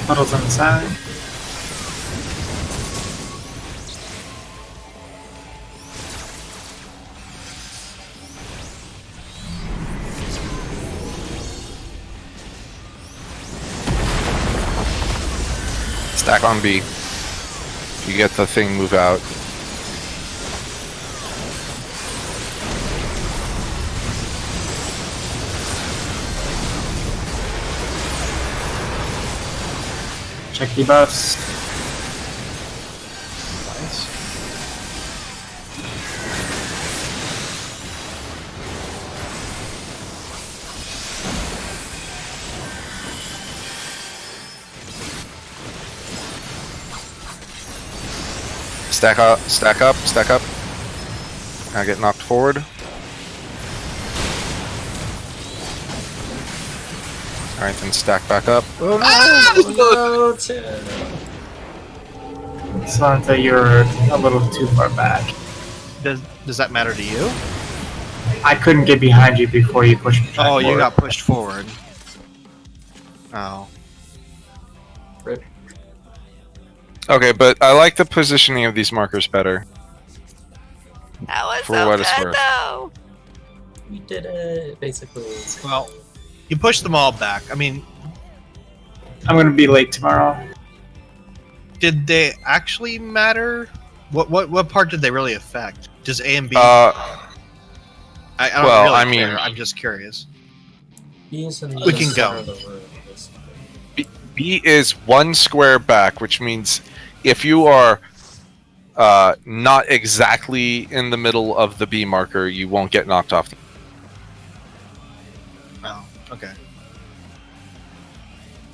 Puddles on the side. Stack on B. You get the thing move out. Check debuffs. Nice. Stack up, stack up, stack up. I get knocked forward. Alright, then stack back up. Oh no, Tim. Svante, you're a little too far back. Does that matter to you? I couldn't get behind you before you pushed me. Oh, you forward. got pushed forward. Oh. Rip. Okay, but I like the positioning of these markers better. That was For so what good, it's worth. though. We did it. Basically, it's Well, you pushed them all back. I mean, I'm gonna be late tomorrow. did they actually matter? What part did they really affect? Does A and B? I don't well, really I mean- care. I'm just curious. B is in the We can center go. of the room, basically. B is one square back, which means if you are not exactly in the middle of the B marker, you won't get knocked off. Oh, okay.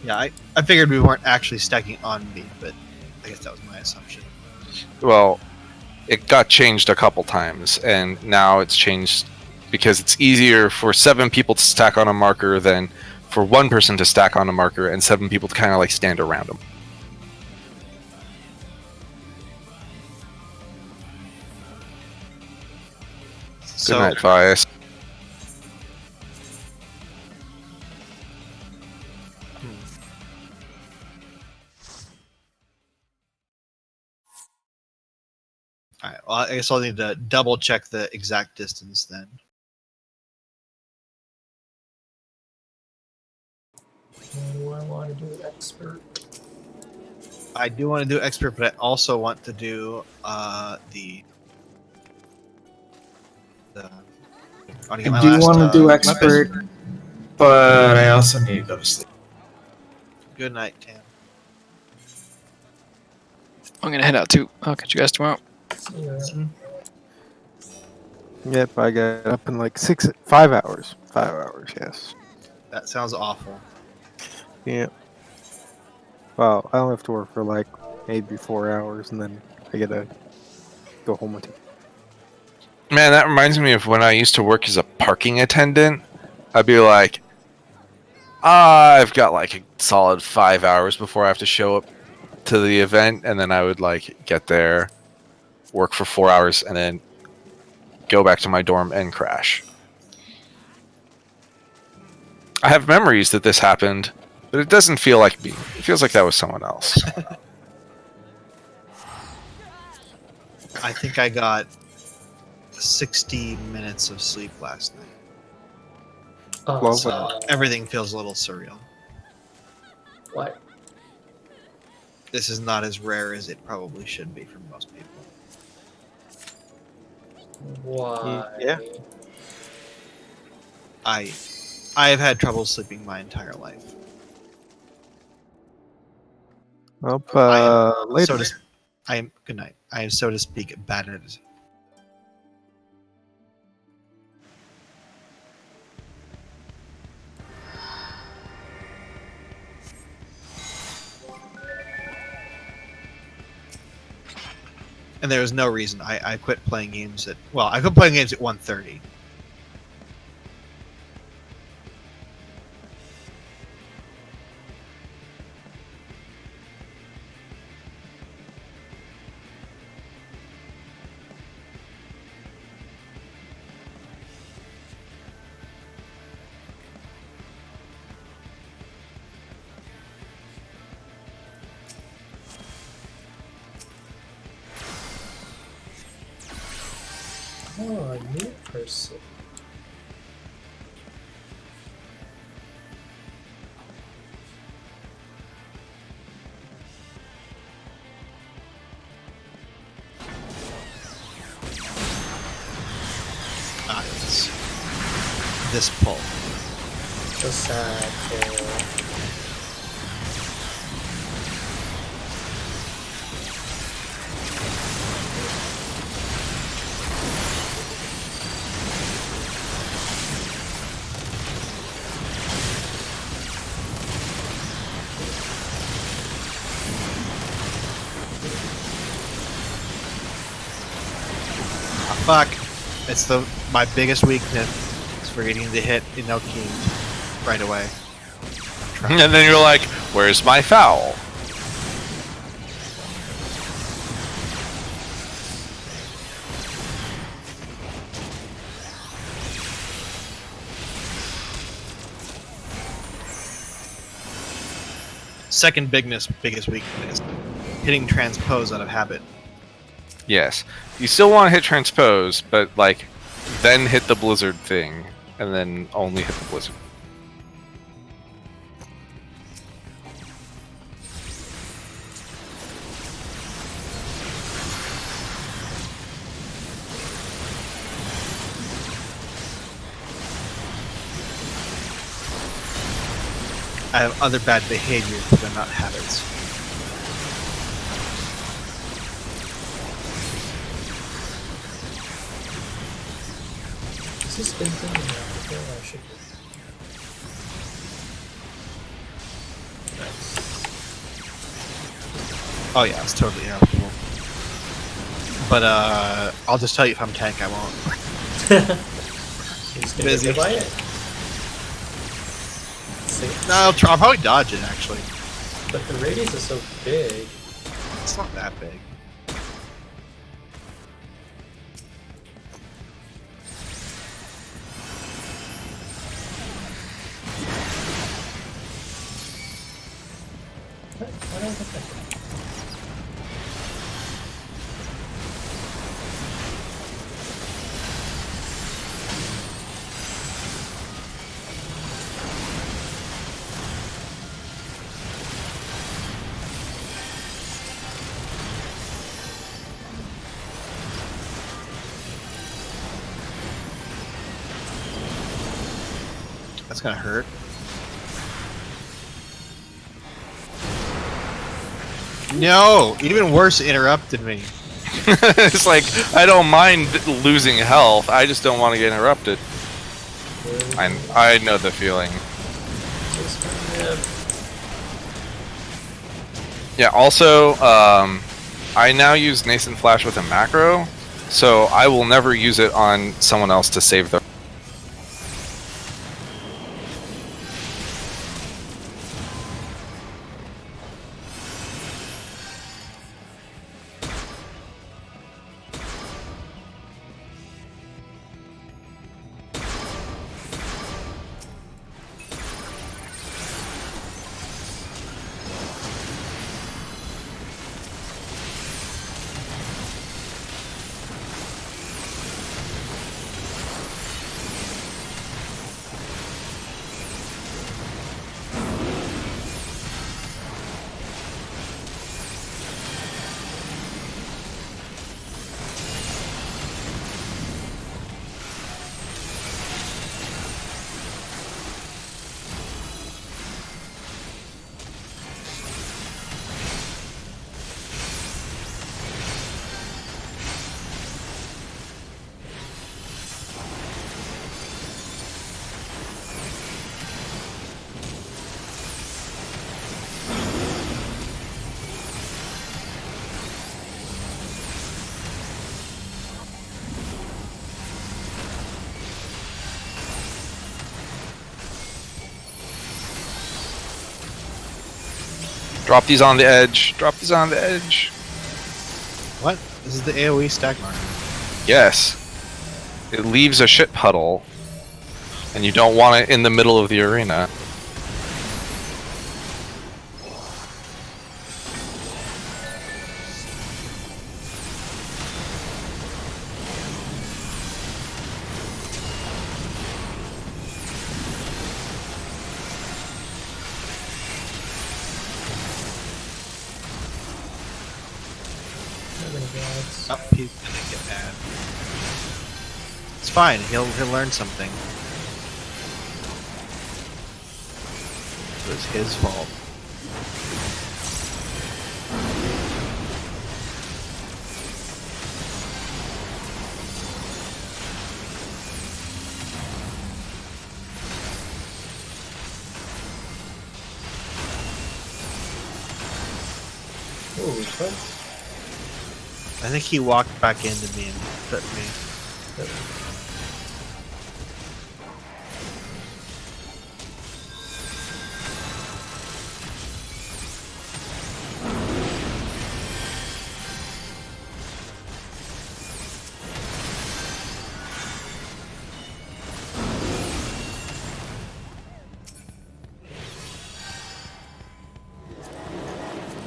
Yeah, I figured we weren't actually stacking on B, but I guess that was my assumption. Well, it got changed a couple times, and now it's changed because it's easier for 7 people to stack on a marker than for 1 person to stack on a marker and 7 people to kind of like stand around them. So, Good night, Vias. all right. Well, I guess I'll need to double check the exact distance then. Do I want to do expert? I do want to do expert, but I also want to do the. I I do want to do expert, weapon. but I also need to go to sleep. Good night, Tam. I'm gonna head out too. I'll catch you guys tomorrow. Yeah. Yep, I got up in like 5 hours. 5 hours, yes. That sounds awful. Yeah. Well, I only have to work for like maybe 4 hours, and then I gotta go home with you. Man, that reminds me of when I used to work as a parking attendant. I'd be like, I've got like a solid 5 hours before I have to show up to the event, and then I would like get there, work for 4 hours, and then go back to my dorm and crash. I have memories that this happened, but it doesn't feel like me. It feels like that was someone else. I think I got 60 minutes of sleep last night. Oh, Well, So everything feels a little surreal. what? This is not as rare as it probably should be for most people. Why? Yeah. I have had trouble sleeping my entire life. Well, I later. I am good night. I am, so to speak, bad at it. And there was no reason. I quit playing games at I quit playing games at 1:30. Oh, a new person. It's this pull. The sad for Fuck. It's my biggest weakness is forgetting to hit Inoki right away. And then you're like, where's my foul? Second biggest weakness, hitting transpose out of habit. Yes. You still want to hit transpose, but like, then hit the blizzard thing, and then only hit the blizzard. I have other bad behaviors, but they're not habits. Is this been thing in Africa? I should be. Nice. Oh yeah, it's totally helpful. But I'll just tell you if I'm tank, I won't. You're just gonna Busy. get hit by it? See? No, I'll probably dodge it actually. But the radius is so big. It's not that big. Why don't I get that? That's gonna hurt. No, even worse, interrupted me. It's like I don't mind losing health. I just don't want to get interrupted. I know the feeling. Yeah. Also, I now use Nascent Flash with a macro, so I will never use it on someone else to save them. Drop these on the edge. Drop these on the edge. What? This is the AoE stack marker. Yes. It leaves a shit puddle, and you don't want it in the middle of the arena. Oh, he's gonna get mad. It's fine. He'll learn something. It was his fault. Ooh, what? I think he walked back into me and hit me.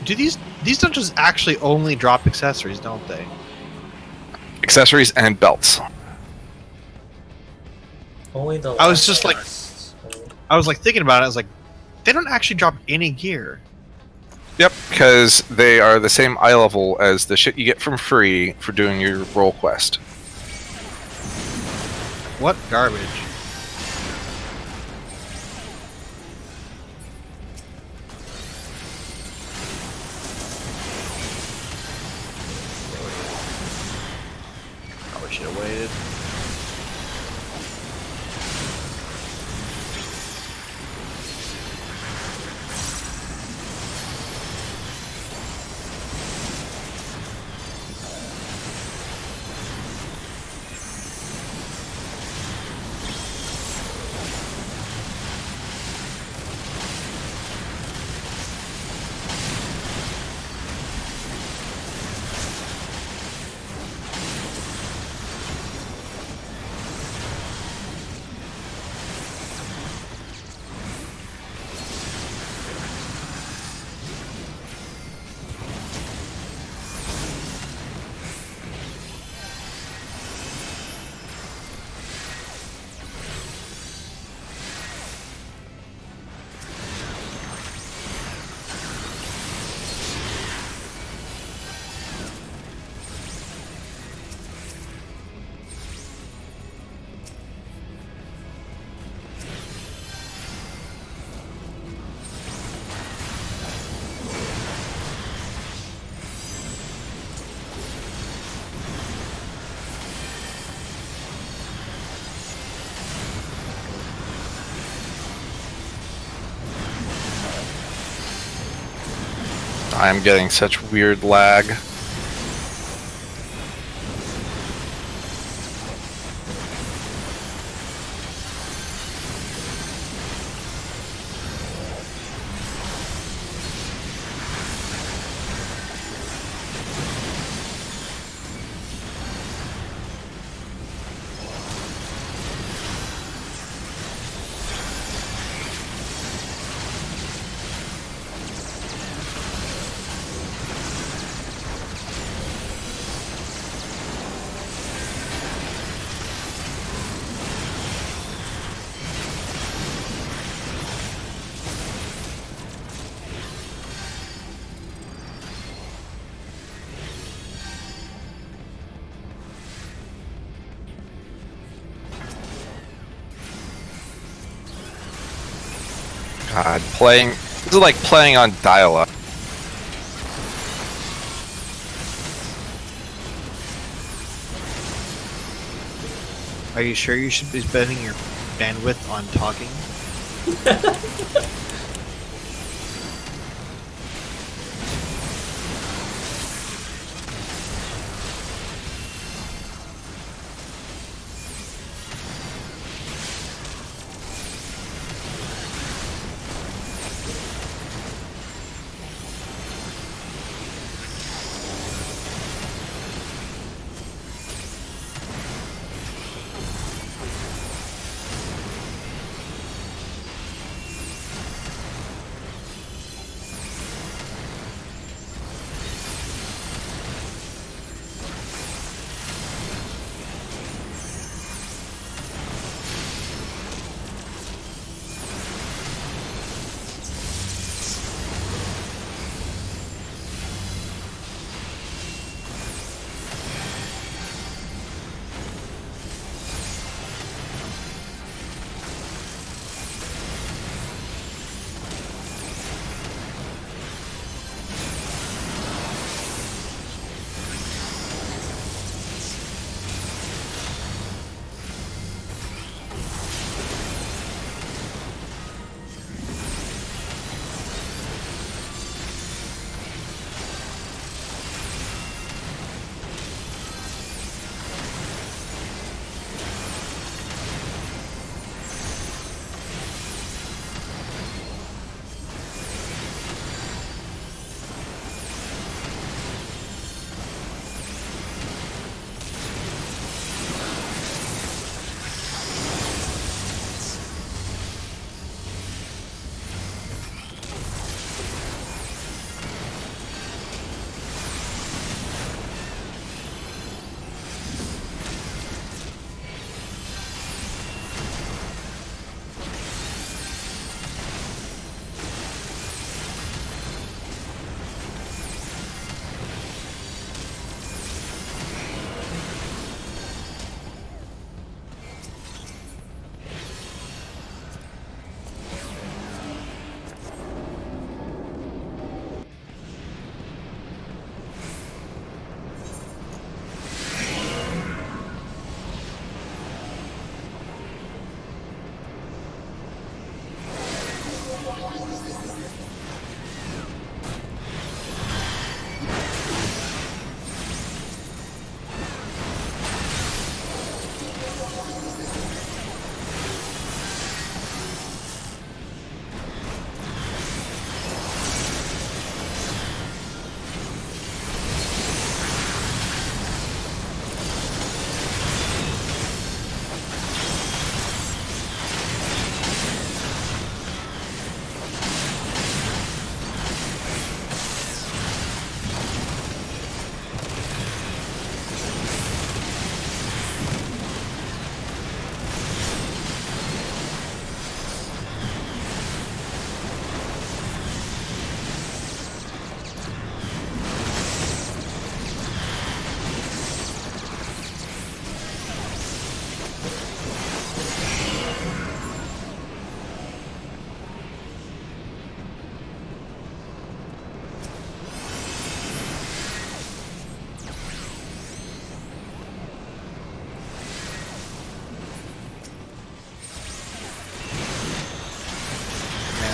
Do these dungeons actually only drop accessories, don't they? Accessories and belts. Only the I was last just like- quest, right? I was like thinking about it. I was like, they don't actually drop any gear. Yep, because they are the same eye level as the shit you get from free for doing your role quest. What garbage? Probably should have waited. I'm getting such weird lag. God, playing. This is like playing on dial-up. Are you sure you should be spending your bandwidth on talking?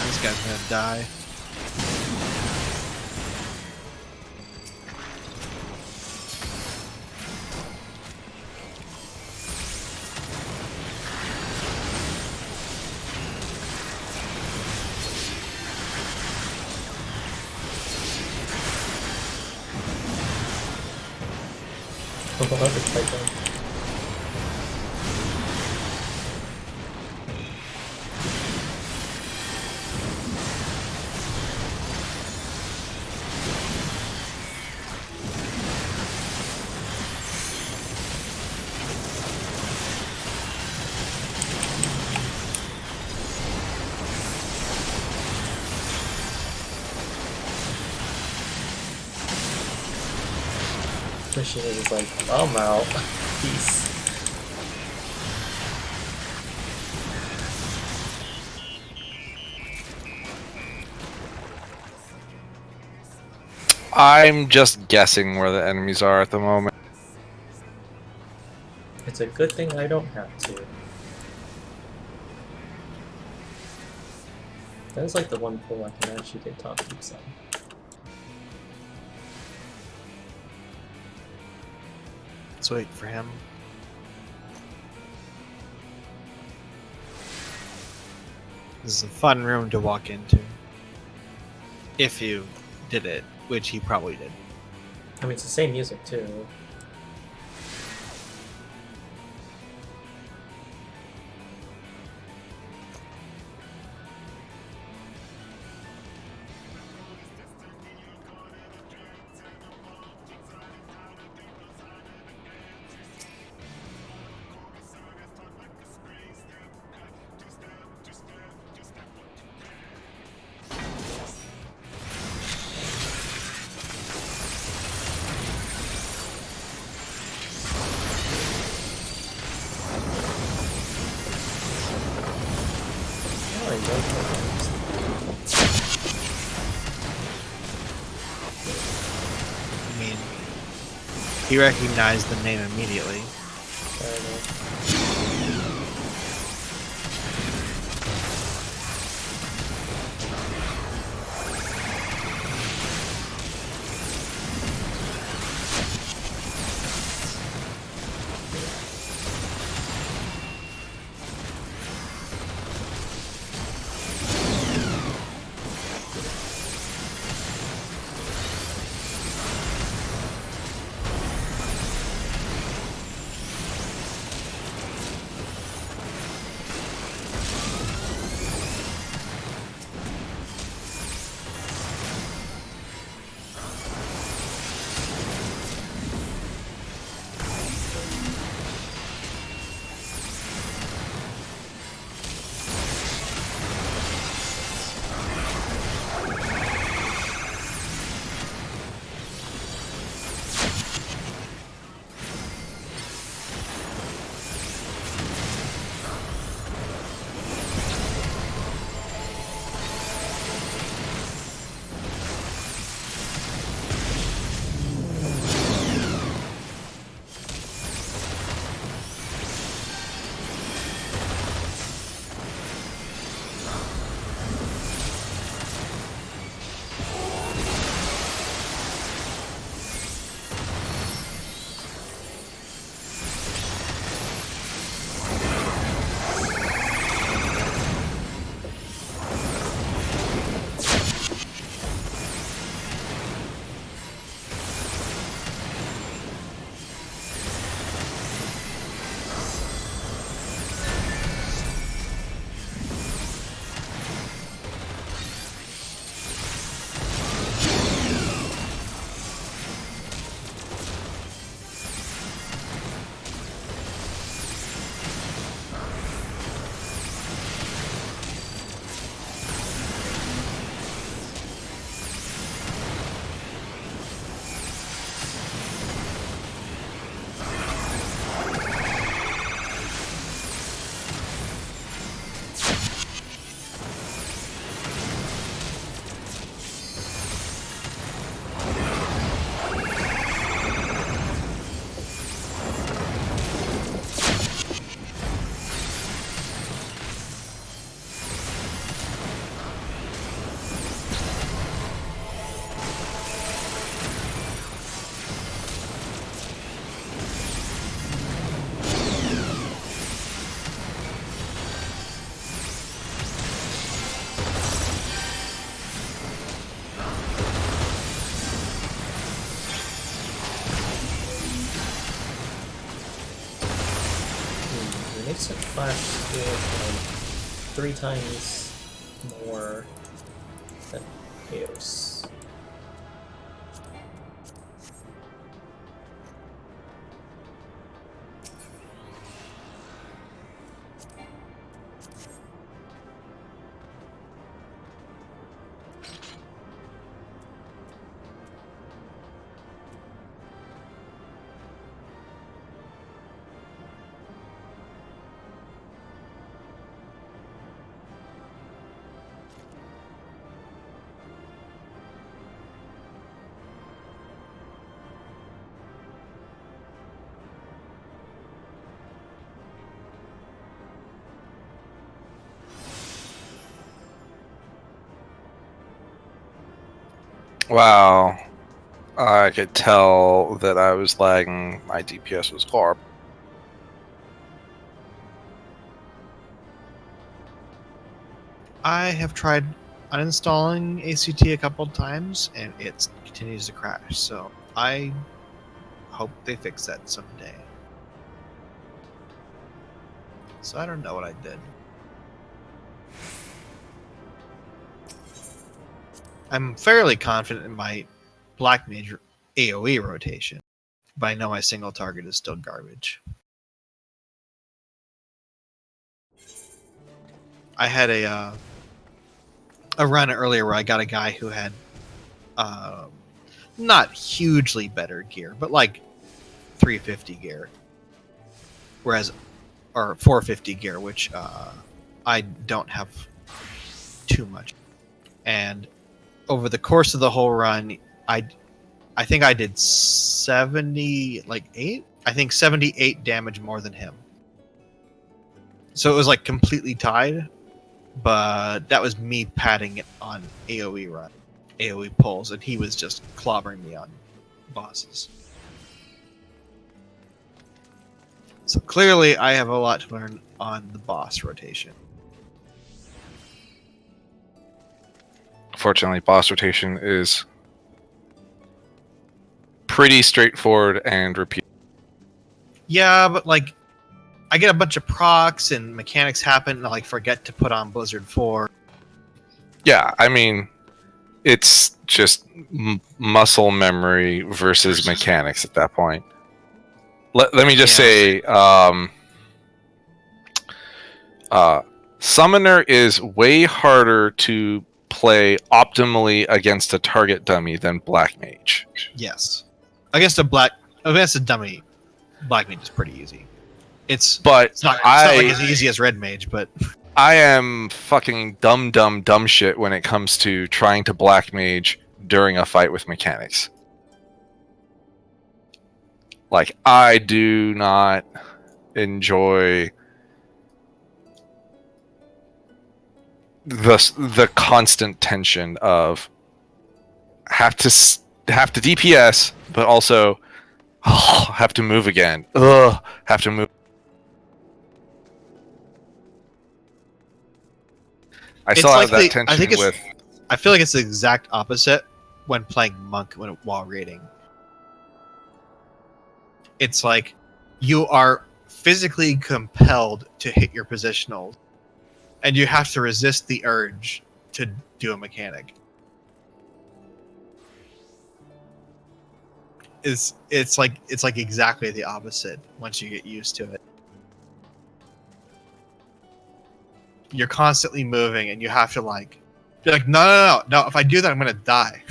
This guy's gonna die. 100 Python. Machine is like, I'm out. Peace. I'm just guessing where the enemies are at the moment. It's a good thing I don't have to. That's like the one pull I can actually get top deeps on. Let's wait for him. This is a fun room to walk into. If you did it, which he probably did. I mean, it's the same music too. Oh, I don't I mean, he recognized the name immediately. makes it flash with like 3 times more than Eos. Wow. I could tell that I was lagging. My DPS was horrible. I have tried uninstalling ACT a couple times, and it continues to crash. So I hope they fix that someday. So I don't know what I did. I'm fairly confident in my Black Mage AoE rotation, but I know my single target is still garbage. I had a run earlier where I got a guy who had not hugely better gear, but like 350 gear, whereas or 450 gear, which I don't have too much. And over the course of the whole run, I think I did 78 damage more than him. So it was like completely tied, but that was me padding it on AoE run, AoE pulls, and he was just clobbering me on bosses. So clearly I have a lot to learn on the boss rotation. Fortunately, boss rotation is pretty straightforward and repeat. Yeah, but like I get a bunch of procs and mechanics happen and I like forget to put on Blizzard 4. Yeah, I mean, it's just muscle memory versus mechanics at that point. Let me just say, Summoner is way harder to play optimally against a target dummy than Black Mage. Yes. Against a dummy, Black Mage is pretty easy. It's not like as easy as Red Mage, but I am fucking dumb shit when it comes to trying to Black Mage during a fight with mechanics. Like, I do not enjoy the constant tension of have to DPS, but also have to move again. Have to move. I saw like that tension I feel like it's the exact opposite when playing Monk while raiding. It's like you are physically compelled to hit your positionals, and you have to resist the urge to do a mechanic. It's like exactly the opposite once you get used to it. You're constantly moving, and you have to like be like, no. If I do that, I'm gonna die.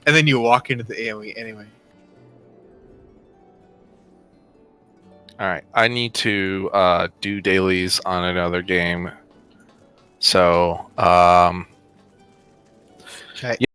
And then you walk into the AoE anyway. All right, I need to do dailies on another game. So, Okay. yeah,